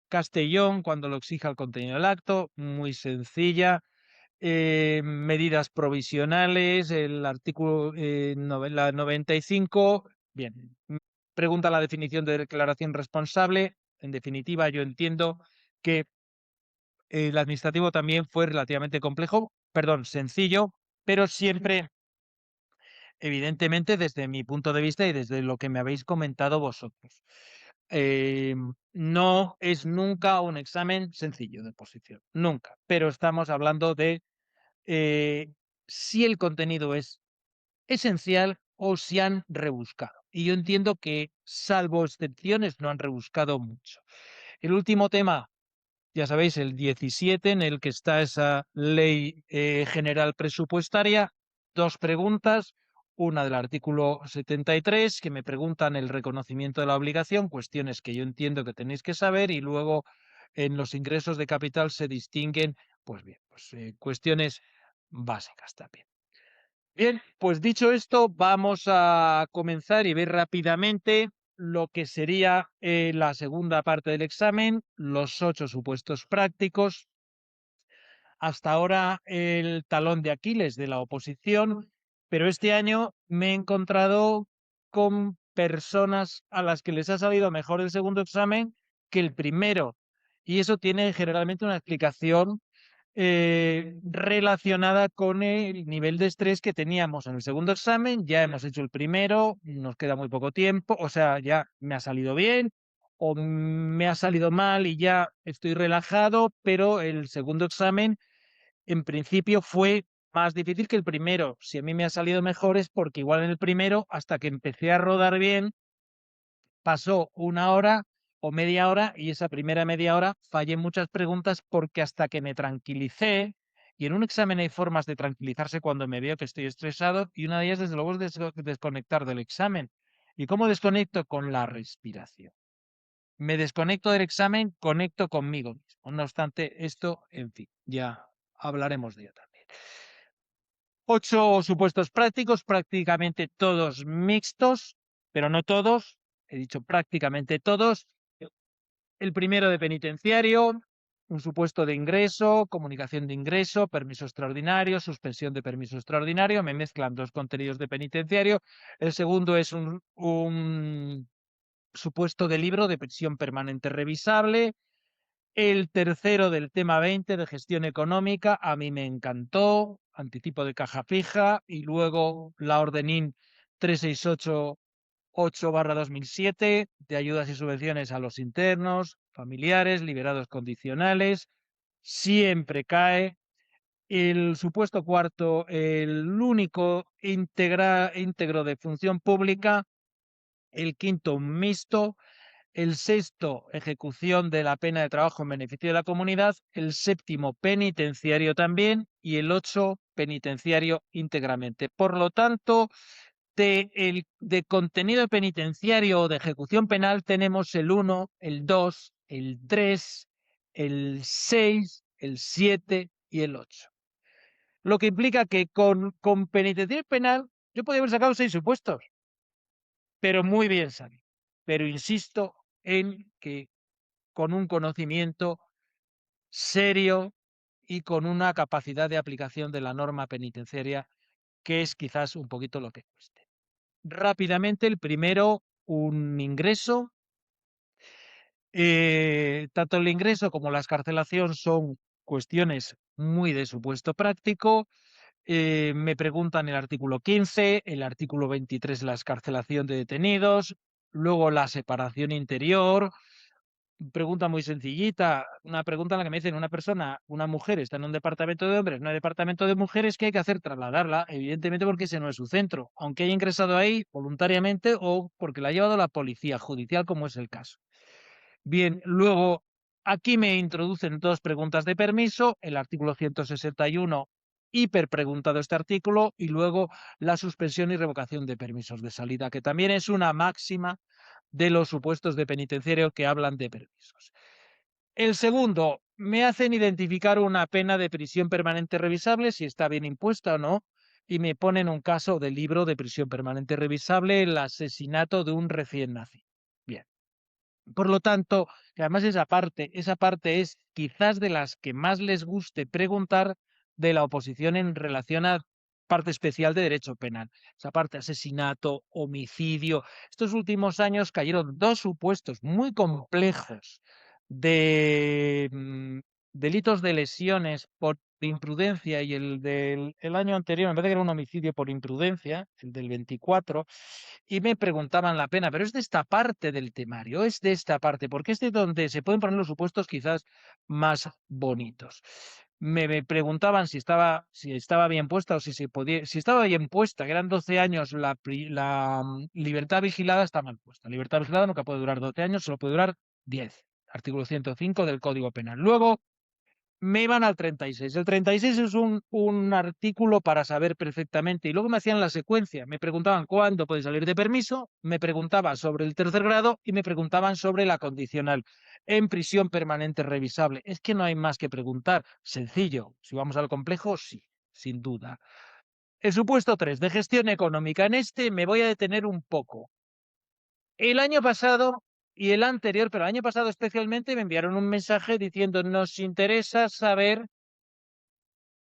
Castellón, cuando lo exija el contenido del acto, muy sencilla. Medidas provisionales, el artículo la 95. Bien, pregunta la definición de declaración responsable. En definitiva, yo entiendo que el administrativo también fue relativamente complejo, perdón, sencillo, pero siempre, evidentemente, desde mi punto de vista y desde lo que me habéis comentado vosotros. No es nunca un examen sencillo de posición, nunca, pero estamos hablando de si el contenido es esencial o si han rebuscado. Y yo entiendo que, salvo excepciones, no han rebuscado mucho. El último tema, ya sabéis, el 17, en el que está esa ley general presupuestaria. Dos preguntas. Una del artículo 73, que me preguntan el reconocimiento de la obligación, cuestiones que yo entiendo que tenéis que saber, y luego en los ingresos de capital se distinguen, pues bien, cuestiones básicas también. Bien, pues dicho esto, vamos a comenzar y ver rápidamente lo que sería la segunda parte del examen, los 8 supuestos prácticos. Hasta ahora el talón de Aquiles de la oposición, pero este año me he encontrado con personas a las que les ha salido mejor el segundo examen que el primero. Y eso tiene generalmente una explicación relacionada con el nivel de estrés que teníamos en el segundo examen. Ya hemos hecho el primero, nos queda muy poco tiempo, o sea, ya me ha salido bien o me ha salido mal y ya estoy relajado, pero el segundo examen en principio fue más difícil que el primero. Si a mí me ha salido mejor es porque igual en el primero, hasta que empecé a rodar bien, pasó una hora o media hora y esa primera media hora fallé en muchas preguntas porque hasta que me tranquilicé, y en un examen hay formas de tranquilizarse cuando me veo que estoy estresado, y una de ellas desde luego es desconectar del examen. ¿Y cómo desconecto? Con la respiración. Me desconecto del examen, conecto conmigo mismo. No obstante, esto, en fin, ya hablaremos de ello también. 8 supuestos prácticos, prácticamente todos mixtos, pero no todos, he dicho prácticamente todos. El primero de penitenciario, un supuesto de ingreso, comunicación de ingreso, permiso extraordinario, suspensión de permiso extraordinario, me mezclan dos contenidos de penitenciario. El segundo es un supuesto de libro de prisión permanente revisable. El tercero del tema 20 de gestión económica, a mí me encantó, anticipo de caja fija, y luego la orden IN 368-8/2007 de ayudas y subvenciones a los internos, familiares, liberados condicionales, siempre cae. El supuesto cuarto, el único íntegro de función pública, el quinto, un mixto, el sexto, ejecución de la pena de trabajo en beneficio de la comunidad, el séptimo, penitenciario también, y el 8, penitenciario íntegramente. Por lo tanto, de contenido penitenciario o de ejecución penal tenemos el 1, el 2, el 3, el 6, el 7 y el 8. Lo que implica que con penitenciario penal yo podría haber sacado 6 supuestos, pero muy bien salido. Pero insisto en que con un conocimiento serio y con una capacidad de aplicación de la norma penitenciaria, que es quizás un poquito lo que cueste. Rápidamente, el primero, un ingreso. Tanto el ingreso como la excarcelación son cuestiones muy de supuesto práctico. Me preguntan el artículo 15, el artículo 23, la excarcelación de detenidos, luego la separación interior. Pregunta muy sencillita, una pregunta en la que me dicen una mujer está en un departamento de hombres, no hay departamento de mujeres, ¿qué hay que hacer? Trasladarla, evidentemente porque ese no es su centro, aunque haya ingresado ahí voluntariamente o porque la ha llevado la policía judicial, como es el caso. Bien, luego aquí me introducen dos preguntas de permiso, el artículo 161, hiper preguntado este artículo, y luego la suspensión y revocación de permisos de salida, que también es una máxima de los supuestos de penitenciario que hablan de permisos. El segundo, me hacen identificar una pena de prisión permanente revisable, si está bien impuesta o no, y me ponen un caso de libro de prisión permanente revisable, el asesinato de un recién nacido. Bien. Por lo tanto, que además esa parte es quizás de las que más les guste preguntar de la oposición en relación a parte especial de derecho penal. Esa parte, asesinato, homicidio. Estos últimos años cayeron dos supuestos muy complejos de delitos de lesiones por imprudencia, y el del el año anterior, me parece que era un homicidio por imprudencia, el del 24, y me preguntaban la pena, pero es de esta parte del temario, es de esta parte, porque es de donde se pueden poner los supuestos quizás más bonitos. Me preguntaban si estaba bien puesta o si se podía, si estaba bien puesta, que eran 12 años, libertad vigilada está mal puesta. Libertad vigilada nunca puede durar 12 años, solo puede durar 10. Artículo 105 del Código Penal. Luego me iban al 36. El 36 es un artículo para saber perfectamente. Y luego me hacían la secuencia. Me preguntaban cuándo puede salir de permiso, me preguntaban sobre el tercer grado y me preguntaban sobre la condicional en prisión permanente revisable. Es que no hay más que preguntar. Sencillo. Si vamos al complejo, sí, sin duda. El supuesto 3 de gestión económica. En este me voy a detener un poco. El año pasado y el anterior, pero el año pasado especialmente, me enviaron un mensaje diciendo: nos interesa saber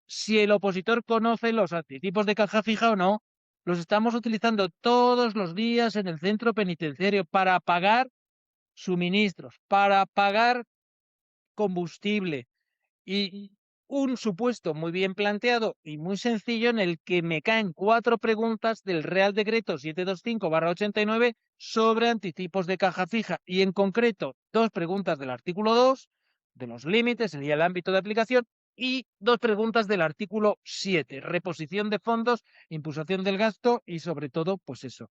si el opositor conoce los anticipos de caja fija o no. Los estamos utilizando todos los días en el centro penitenciario para pagar suministros, para pagar combustible. Y un supuesto muy bien planteado y muy sencillo en el que me caen 4 preguntas del Real Decreto 725/89 sobre anticipos de caja fija y en concreto 2 preguntas del artículo 2 de los límites, sería el ámbito de aplicación, y 2 preguntas del artículo 7, reposición de fondos, impulsación del gasto y sobre todo, pues eso,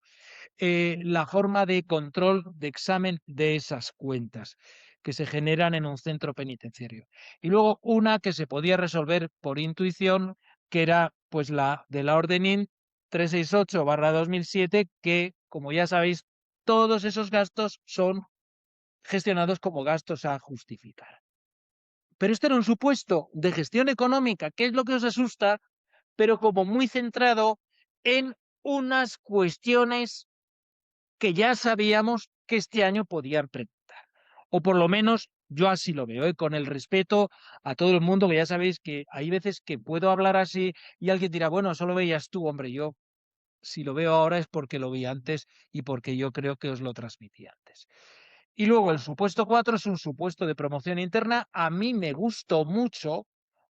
la forma de control de examen de esas cuentas que se generan en un centro penitenciario. Y luego una que se podía resolver por intuición, que era pues la de la orden IN 368/2007, que, como ya sabéis, todos esos gastos son gestionados como gastos a justificar. Pero este era un supuesto de gestión económica, que es lo que os asusta, pero como muy centrado en unas cuestiones que ya sabíamos que este año podían preguntar. O por lo menos yo así lo veo, con el respeto a todo el mundo, que ya sabéis que hay veces que puedo hablar así y alguien dirá, bueno, eso lo veías tú, hombre, yo si lo veo ahora es porque lo vi antes y porque yo creo que os lo transmití antes. Y luego el supuesto 4 es un supuesto de promoción interna. A mí me gustó mucho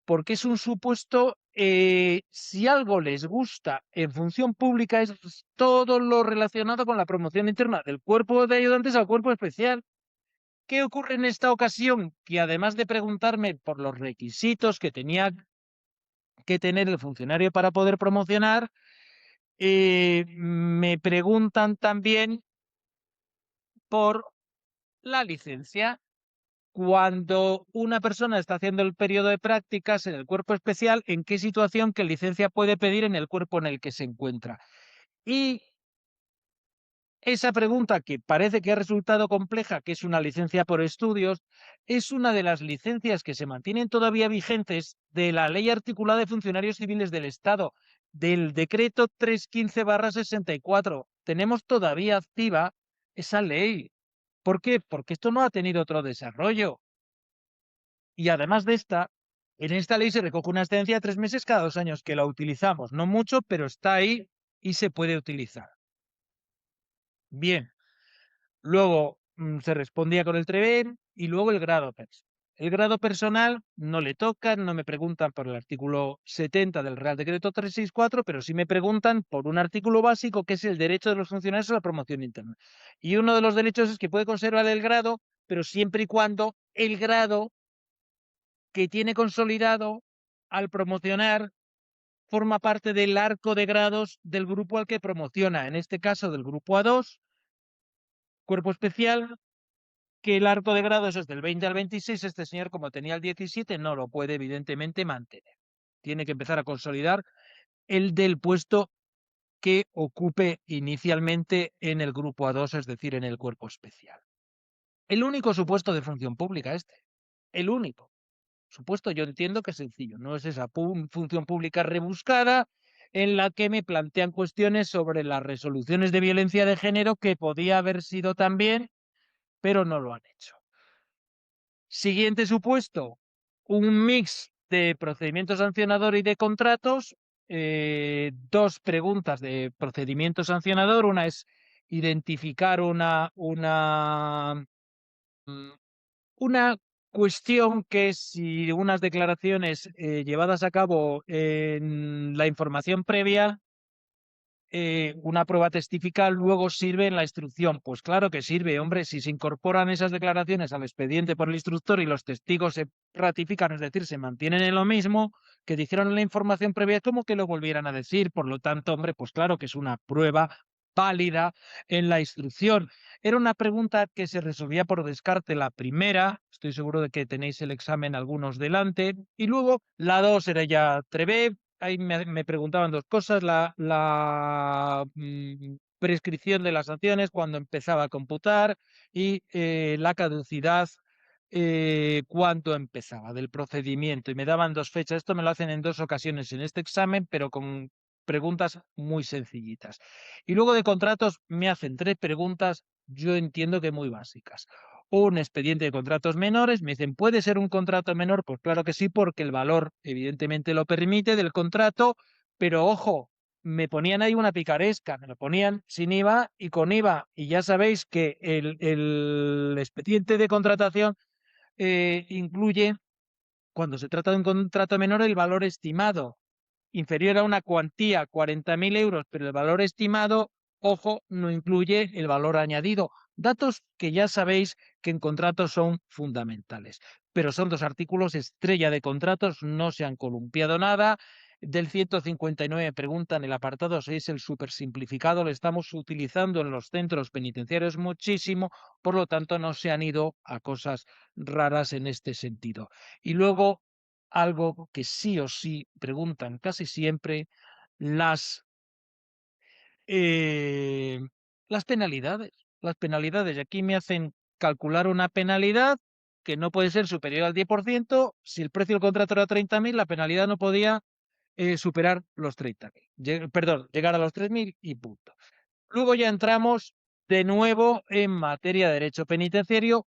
porque es un supuesto, si algo les gusta en función pública, es todo lo relacionado con la promoción interna del cuerpo de ayudantes al cuerpo especial. ¿Qué ocurre en esta ocasión? Que además de preguntarme por los requisitos que tenía que tener el funcionario para poder promocionar, me preguntan también por la licencia. Cuando una persona está haciendo el periodo de prácticas en el cuerpo especial, ¿en qué situación, qué licencia puede pedir en el cuerpo en el que se encuentra? Y esa pregunta, que parece que ha resultado compleja, que es una licencia por estudios, es una de las licencias que se mantienen todavía vigentes de la Ley Articulada de Funcionarios Civiles del Estado, del Decreto 315/64. Tenemos todavía activa esa ley. ¿Por qué? Porque esto no ha tenido otro desarrollo. Y además de esta, en esta ley se recoge una excedencia de 3 meses cada 2 años, que la utilizamos. No mucho, pero está ahí y se puede utilizar. Bien, luego se respondía con el TREBEN y luego el grado personal. El grado personal no le tocan, no me preguntan por el artículo 70 del Real Decreto 364, pero sí me preguntan por un artículo básico que es el derecho de los funcionarios a la promoción interna. Y uno de los derechos es que puede conservar el grado, pero siempre y cuando el grado que tiene consolidado al promocionar forma parte del arco de grados del grupo al que promociona, en este caso del grupo A2, cuerpo especial, que el arco de grados es del 20 al 26, este señor como tenía el 17 no lo puede evidentemente mantener. Tiene que empezar a consolidar el del puesto que ocupe inicialmente en el grupo A2, es decir, en el cuerpo especial. El único supuesto de función pública este, el único. Supuesto, yo entiendo que es sencillo, no es esa función pública rebuscada en la que me plantean cuestiones sobre las resoluciones de violencia de género que podía haber sido también, pero no lo han hecho. Siguiente supuesto, un mix de procedimiento sancionador y de contratos. 2 preguntas de procedimiento sancionador. Una es identificar una cuestión que es si unas declaraciones llevadas a cabo en la información previa, una prueba testifical, luego sirve en la instrucción. Pues claro que sirve, hombre, si se incorporan esas declaraciones al expediente por el instructor y los testigos se ratifican, es decir, se mantienen en lo mismo que dijeron en la información previa, es como que lo volvieran a decir. Por lo tanto, hombre, pues claro que es una prueba válida en la instrucción. Era una pregunta que se resolvía por descarte la primera, estoy seguro de que tenéis el examen algunos delante, y luego la 2 era ya Trevé. Ahí me preguntaban 2 cosas, la prescripción de las sanciones, cuando empezaba a computar, y la caducidad, cuánto empezaba del procedimiento. Y me daban 2 fechas. Esto me lo hacen en 2 ocasiones en este examen, pero con preguntas muy sencillitas. Y luego de contratos me hacen 3 preguntas, yo entiendo que muy básicas. Un expediente de contratos menores, me dicen, ¿puede ser un contrato menor? Pues claro que sí, porque el valor evidentemente lo permite del contrato, pero ojo, me ponían ahí una picaresca, me lo ponían sin IVA y con IVA, y ya sabéis que el expediente de contratación incluye Cuando se trata de un contrato menor, el valor estimado inferior a una cuantía, 40.000 euros, pero el valor estimado, ojo, no incluye el valor añadido. Datos que ya sabéis que en contratos son fundamentales, pero son dos artículos estrella de contratos, no se han columpiado nada. Del 159 preguntan el apartado 6, el supersimplificado, lo estamos utilizando en los centros penitenciarios muchísimo, por lo tanto no se han ido a cosas raras en este sentido. Y luego algo que sí o sí preguntan casi siempre, las, eh, las penalidades. Las penalidades. Y aquí me hacen calcular una penalidad que no puede ser superior al 10%. Si el precio del contrato era 30.000, la penalidad no podía superar los 30.000. Perdón, llegar a los 3.000 y punto. Luego ya entramos de nuevo en materia de derecho penitenciario,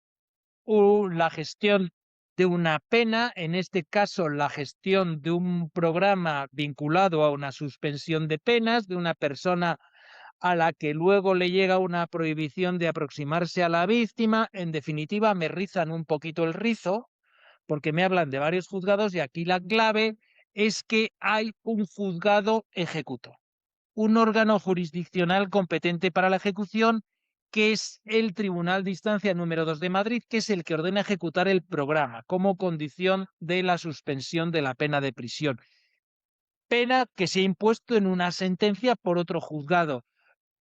la gestión de una pena, en este caso la gestión de un programa vinculado a una suspensión de penas de una persona a la que luego le llega una prohibición de aproximarse a la víctima. En definitiva, me rizan un poquito el rizo porque me hablan de varios juzgados y aquí la clave es que hay un juzgado ejecutor, un órgano jurisdiccional competente para la ejecución, que es el Tribunal de Instancia número 2 de Madrid, que es el que ordena ejecutar el programa como condición de la suspensión de la pena de prisión. Pena que se ha impuesto en una sentencia por otro juzgado.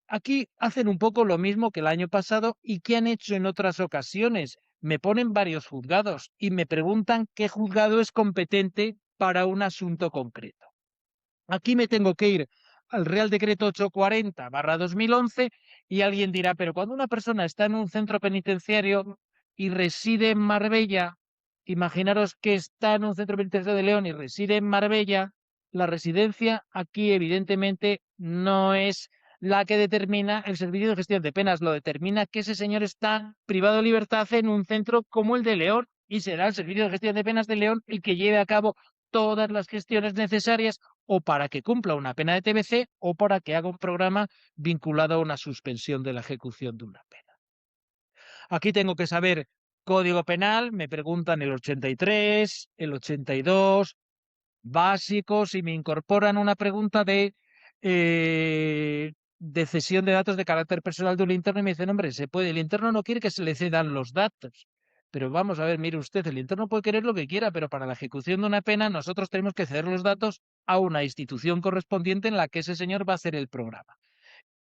Aquí hacen un poco lo mismo que el año pasado y que han hecho en otras ocasiones. Me ponen varios juzgados y me preguntan qué juzgado es competente para un asunto concreto. Aquí me tengo que ir al Real Decreto 840/2011 y alguien dirá, pero cuando una persona está en un centro penitenciario y reside en Marbella, imaginaros que está en un centro penitenciario de León y reside en Marbella, la residencia aquí evidentemente no es la que determina el servicio de gestión de penas, lo determina que ese señor está privado de libertad en un centro como el de León y será el servicio de gestión de penas de León el que lleve a cabo todas las gestiones necesarias o para que cumpla una pena de TBC o para que haga un programa vinculado a una suspensión de la ejecución de una pena. Aquí tengo que saber Código Penal, me preguntan el 83, el 82, básicos, y me incorporan una pregunta de cesión de datos de carácter personal de un interno y me dicen, hombre, se puede, el interno no quiere que se le cedan los datos. Pero vamos a ver, mire usted, el interno puede querer lo que quiera, pero para la ejecución de una pena nosotros tenemos que ceder los datos a una institución correspondiente en la que ese señor va a hacer el programa.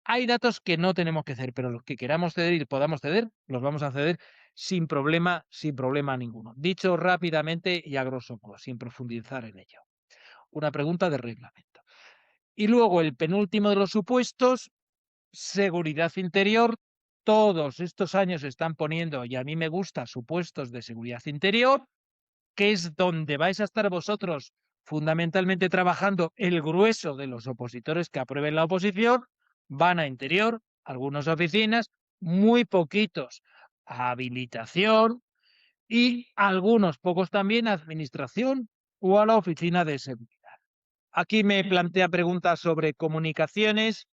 Hay datos que no tenemos que ceder, pero los que queramos ceder y podamos ceder, los vamos a ceder sin problema ninguno. Dicho rápidamente y a grosso modo, sin profundizar en ello. Una pregunta de reglamento. Y luego el penúltimo de los supuestos, seguridad interior. Todos estos años se están poniendo, y a mí me gusta, supuestos de seguridad interior, que es donde vais a estar vosotros fundamentalmente trabajando el grueso de los opositores que aprueben la oposición. Van a interior, algunas oficinas, muy poquitos a habilitación y algunos pocos también a administración o a la oficina de seguridad. Aquí me plantea preguntas sobre comunicaciones,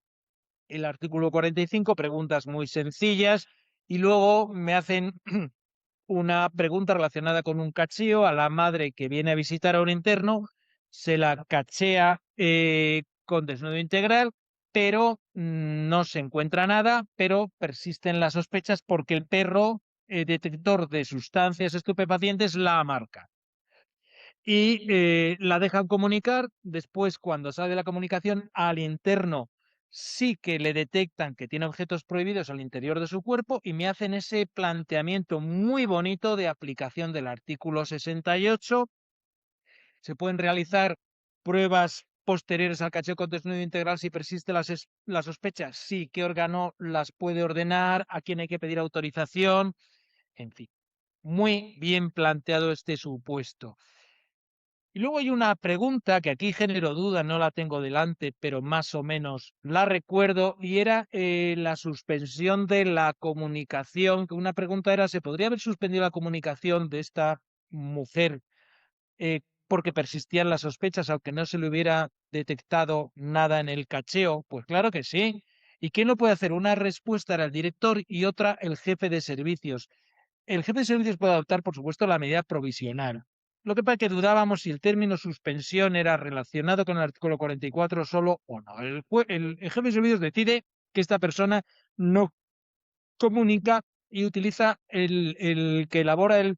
el artículo 45, preguntas muy sencillas, y luego me hacen una pregunta relacionada con un cacheo a la madre que viene a visitar a un interno, se la cachea con desnudo integral, pero no se encuentra nada, pero persisten las sospechas porque el perro detector de sustancias estupefacientes la marca y la dejan comunicar. Después, cuando sale de la comunicación, al interno sí que le detectan que tiene objetos prohibidos al interior de su cuerpo y me hacen ese planteamiento muy bonito de aplicación del artículo 68. Se pueden realizar pruebas posteriores al cacheo con desnudo integral si persiste la sospecha. Sí, ¿qué órgano las puede ordenar? ¿A quién hay que pedir autorización? En fin, muy bien planteado este supuesto. Y luego hay una pregunta que aquí genero duda, no la tengo delante, pero más o menos la recuerdo, y era la suspensión de la comunicación, que una pregunta era, ¿se podría haber suspendido la comunicación de esta mujer porque persistían las sospechas, aunque no se le hubiera detectado nada en el cacheo? Pues claro que sí. ¿Y quién lo puede hacer? Una respuesta era el director y otra el jefe de servicios. El jefe de servicios puede adoptar, por supuesto, la medida provisional. Lo que pasa es que dudábamos si el término suspensión era relacionado con el artículo 44 solo o no. El jefe de servicios decide que esta persona no comunica y utiliza el que elabora el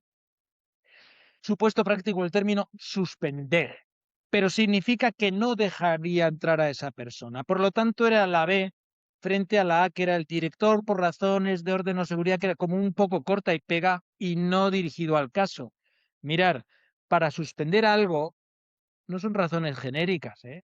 supuesto práctico el término suspender, pero significa que no dejaría entrar a esa persona. Por lo tanto, era la B frente a la A, que era el director por razones de orden o seguridad, que era como un poco corta y pega y no dirigido al caso. Mirar, para suspender algo no son razones genéricas, ¿eh?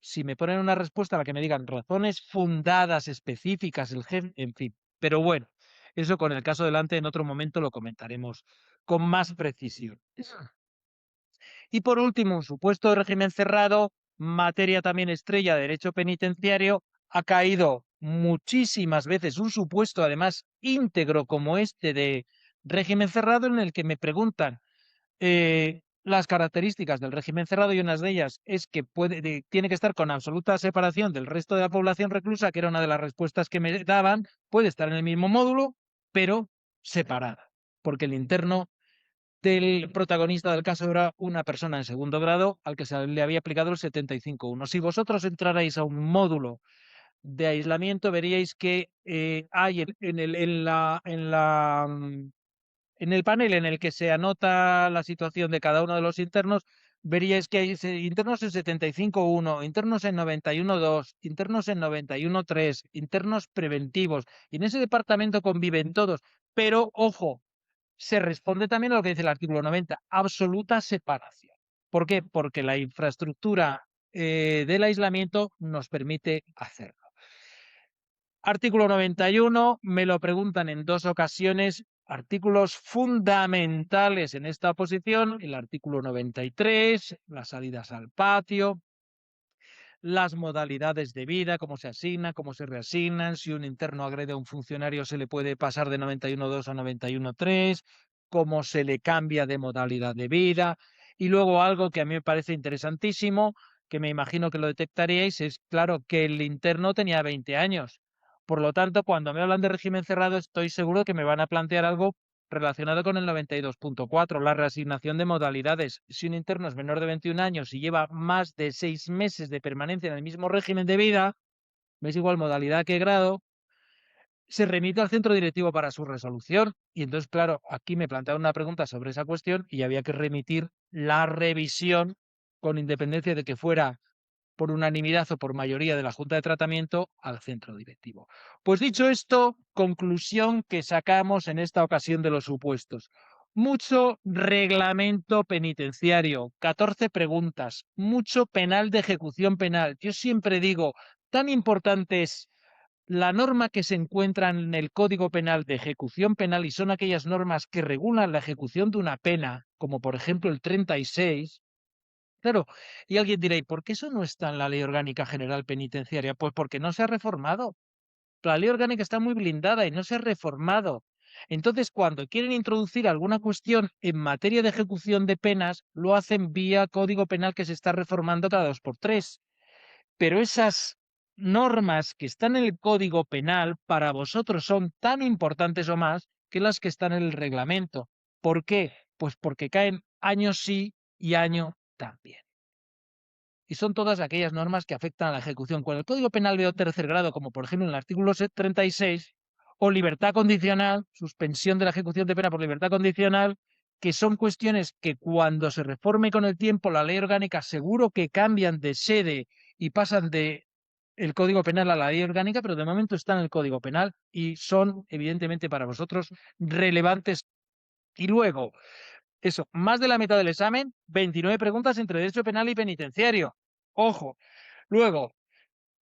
Si me ponen una respuesta a la que me digan razones fundadas, específicas, el jefe, en fin. Pero bueno, eso con el caso delante en otro momento lo comentaremos con más precisión. Y por último, un supuesto de régimen cerrado, materia también estrella de derecho penitenciario, ha caído muchísimas veces un supuesto, además íntegro como este de régimen cerrado, en el que me preguntan las características del régimen cerrado, y una de ellas es que tiene que estar con absoluta separación del resto de la población reclusa, que era una de las respuestas que me daban, puede estar en el mismo módulo, pero separada, porque el interno del protagonista del caso era una persona en segundo grado al que se le había aplicado el 75.1. Si vosotros entrarais a un módulo de aislamiento, veríais que hay en el panel en el que se anota la situación de cada uno de los internos, veríais que hay internos en 75.1, internos en 91.2, internos en 91.3, internos preventivos. Y en ese departamento conviven todos. Pero, ojo, se responde también a lo que dice el artículo 90, absoluta separación. ¿Por qué? Porque la infraestructura del aislamiento nos permite hacerlo. Artículo 91, me lo preguntan en dos ocasiones, artículos fundamentales en esta oposición, el artículo 93, las salidas al patio, las modalidades de vida, cómo se asigna, cómo se reasignan, si un interno agrede a un funcionario se le puede pasar de 91.2 a 91.3, cómo se le cambia de modalidad de vida. Y luego algo que a mí me parece interesantísimo, que me imagino que lo detectaríais, es claro que el interno tenía 20 años. Por lo tanto, cuando me hablan de régimen cerrado, estoy seguro que me van a plantear algo relacionado con el 92.4, la reasignación de modalidades. Si un interno es menor de 21 años y lleva más de 6 meses de permanencia en el mismo régimen de vida, me es igual modalidad que grado, se remite al centro directivo para su resolución. Y entonces, claro, aquí me plantearon una pregunta sobre esa cuestión y había que remitir la revisión con independencia de que fuera por unanimidad o por mayoría de la Junta de Tratamiento al centro directivo. Pues dicho esto, conclusión que sacamos en esta ocasión de los supuestos. Mucho reglamento penitenciario, 14 preguntas, mucho penal de ejecución penal. Yo siempre digo, tan importante es la norma que se encuentra en el Código Penal de ejecución penal y son aquellas normas que regulan la ejecución de una pena, como por ejemplo el 36. Claro, y alguien dirá, ¿y por qué eso no está en la Ley Orgánica General Penitenciaria? Pues porque no se ha reformado. La Ley Orgánica está muy blindada y no se ha reformado. Entonces, cuando quieren introducir alguna cuestión en materia de ejecución de penas, lo hacen vía Código Penal que se está reformando cada 2 por 3. Pero esas normas que están en el Código Penal para vosotros son tan importantes o más que las que están en el reglamento. ¿Por qué? Pues porque caen año sí y año también. Y son todas aquellas normas que afectan a la ejecución. Cuando el Código Penal veo tercer grado, como por ejemplo en el artículo 36, o libertad condicional, suspensión de la ejecución de pena por libertad condicional, que son cuestiones que cuando se reforme con el tiempo la ley orgánica seguro que cambian de sede y pasan de el Código Penal a la ley orgánica, pero de momento están en el Código Penal y son evidentemente para vosotros relevantes. Y luego, eso, más de la mitad del examen, 29 preguntas entre derecho penal y penitenciario. Ojo. Luego,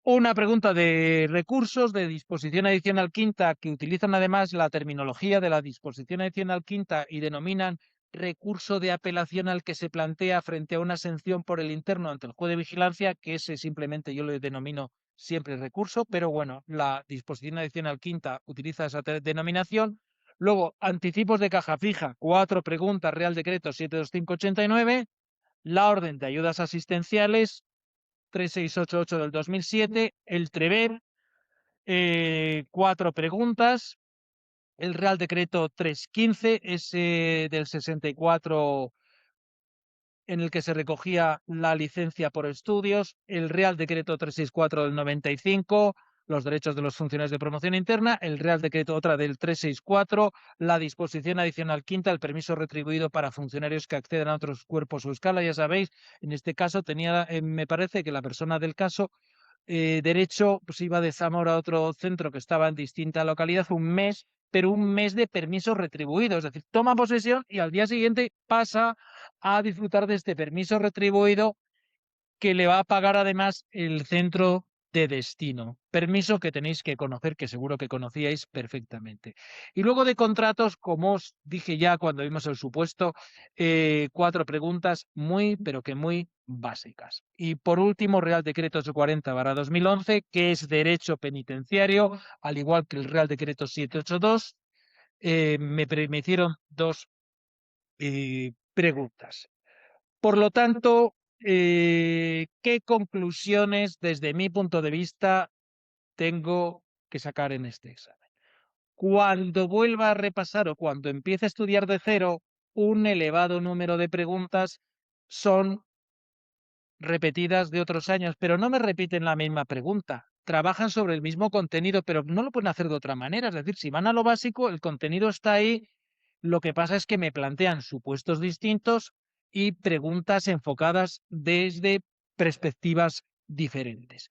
una pregunta de recursos de disposición adicional quinta que utilizan además la terminología de la disposición adicional quinta y denominan recurso de apelación al que se plantea frente a una sanción por el interno ante el juez de vigilancia, que ese simplemente yo le denomino siempre recurso, pero bueno, la disposición adicional quinta utiliza esa denominación. Luego, anticipos de caja fija, 4 preguntas, Real Decreto 72589, la orden de ayudas asistenciales 3688 del 2007, el TREVER, 4 preguntas, el Real Decreto 315, ese del 64 en el que se recogía la licencia por estudios, el Real Decreto 364 del 95, los derechos de los funcionarios de promoción interna, el Real Decreto otra del 364, la disposición adicional quinta, el permiso retribuido para funcionarios que accedan a otros cuerpos o escala, ya sabéis, en este caso tenía, me parece que la persona del caso derecho, pues iba de Zamora a otro centro que estaba en distinta localidad un mes, pero un mes de permiso retribuido, es decir, toma posesión y al día siguiente pasa a disfrutar de este permiso retribuido que le va a pagar además el centro de destino. Permiso que tenéis que conocer, que seguro que conocíais perfectamente. Y luego de contratos, como os dije ya cuando vimos el supuesto, 4 preguntas muy, pero que muy básicas. Y por último, Real Decreto 840/2011, que es derecho penitenciario, al igual que el Real Decreto 782. Me hicieron 2 preguntas. Por lo tanto, ¿qué conclusiones desde mi punto de vista tengo que sacar en este examen? Cuando vuelva a repasar o cuando empiece a estudiar de cero, un elevado número de preguntas son repetidas de otros años, pero no me repiten la misma pregunta. Trabajan sobre el mismo contenido, pero no lo pueden hacer de otra manera. Es decir, si van a lo básico, el contenido está ahí. Lo que pasa es que me plantean supuestos distintos y preguntas enfocadas desde perspectivas diferentes.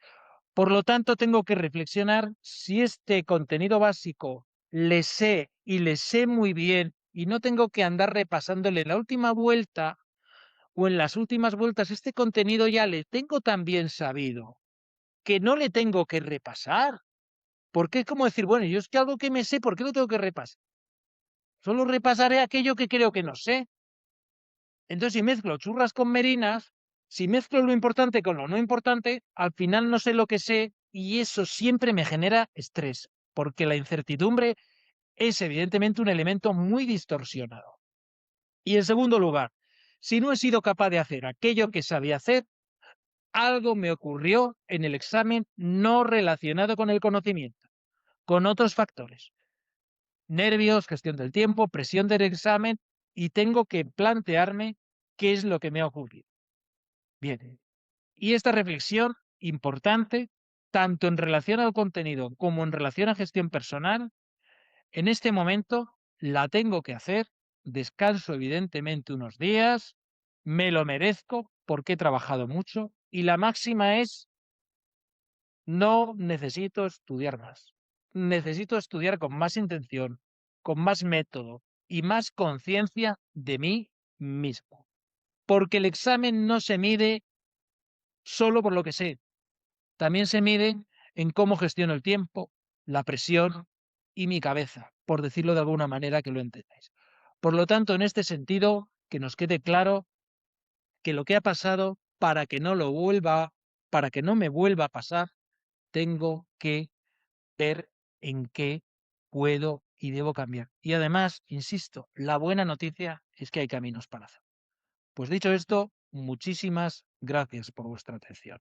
Por lo tanto, tengo que reflexionar si este contenido básico le sé y le sé muy bien y no tengo que andar repasándole la última vuelta o en las últimas vueltas este contenido ya le tengo tan bien sabido que no le tengo que repasar. Porque es como decir, bueno, yo es que algo que me sé, ¿por qué lo tengo que repasar? Solo repasaré aquello que creo que no sé. Entonces, si mezclo churras con merinas, si mezclo lo importante con lo no importante, al final no sé lo que sé y eso siempre me genera estrés, porque la incertidumbre es evidentemente un elemento muy distorsionado. Y en segundo lugar, si no he sido capaz de hacer aquello que sabía hacer, algo me ocurrió en el examen no relacionado con el conocimiento, con otros factores. Nervios, gestión del tiempo, presión del examen y tengo que plantearme qué es lo que me ha ocurrido. Bien, y esta reflexión importante, tanto en relación al contenido como en relación a gestión personal, en este momento la tengo que hacer, descanso evidentemente unos días, me lo merezco porque he trabajado mucho y la máxima es no necesito estudiar más. Necesito estudiar con más intención, con más método y más conciencia de mí mismo. Porque el examen no se mide solo por lo que sé, también se mide en cómo gestiono el tiempo, la presión y mi cabeza, por decirlo de alguna manera que lo entendáis. Por lo tanto, en este sentido, que nos quede claro que lo que ha pasado, para que no me vuelva a pasar, tengo que ver en qué puedo y debo cambiar. Y además, insisto, la buena noticia es que hay caminos para hacerlo. Pues dicho esto, muchísimas gracias por vuestra atención.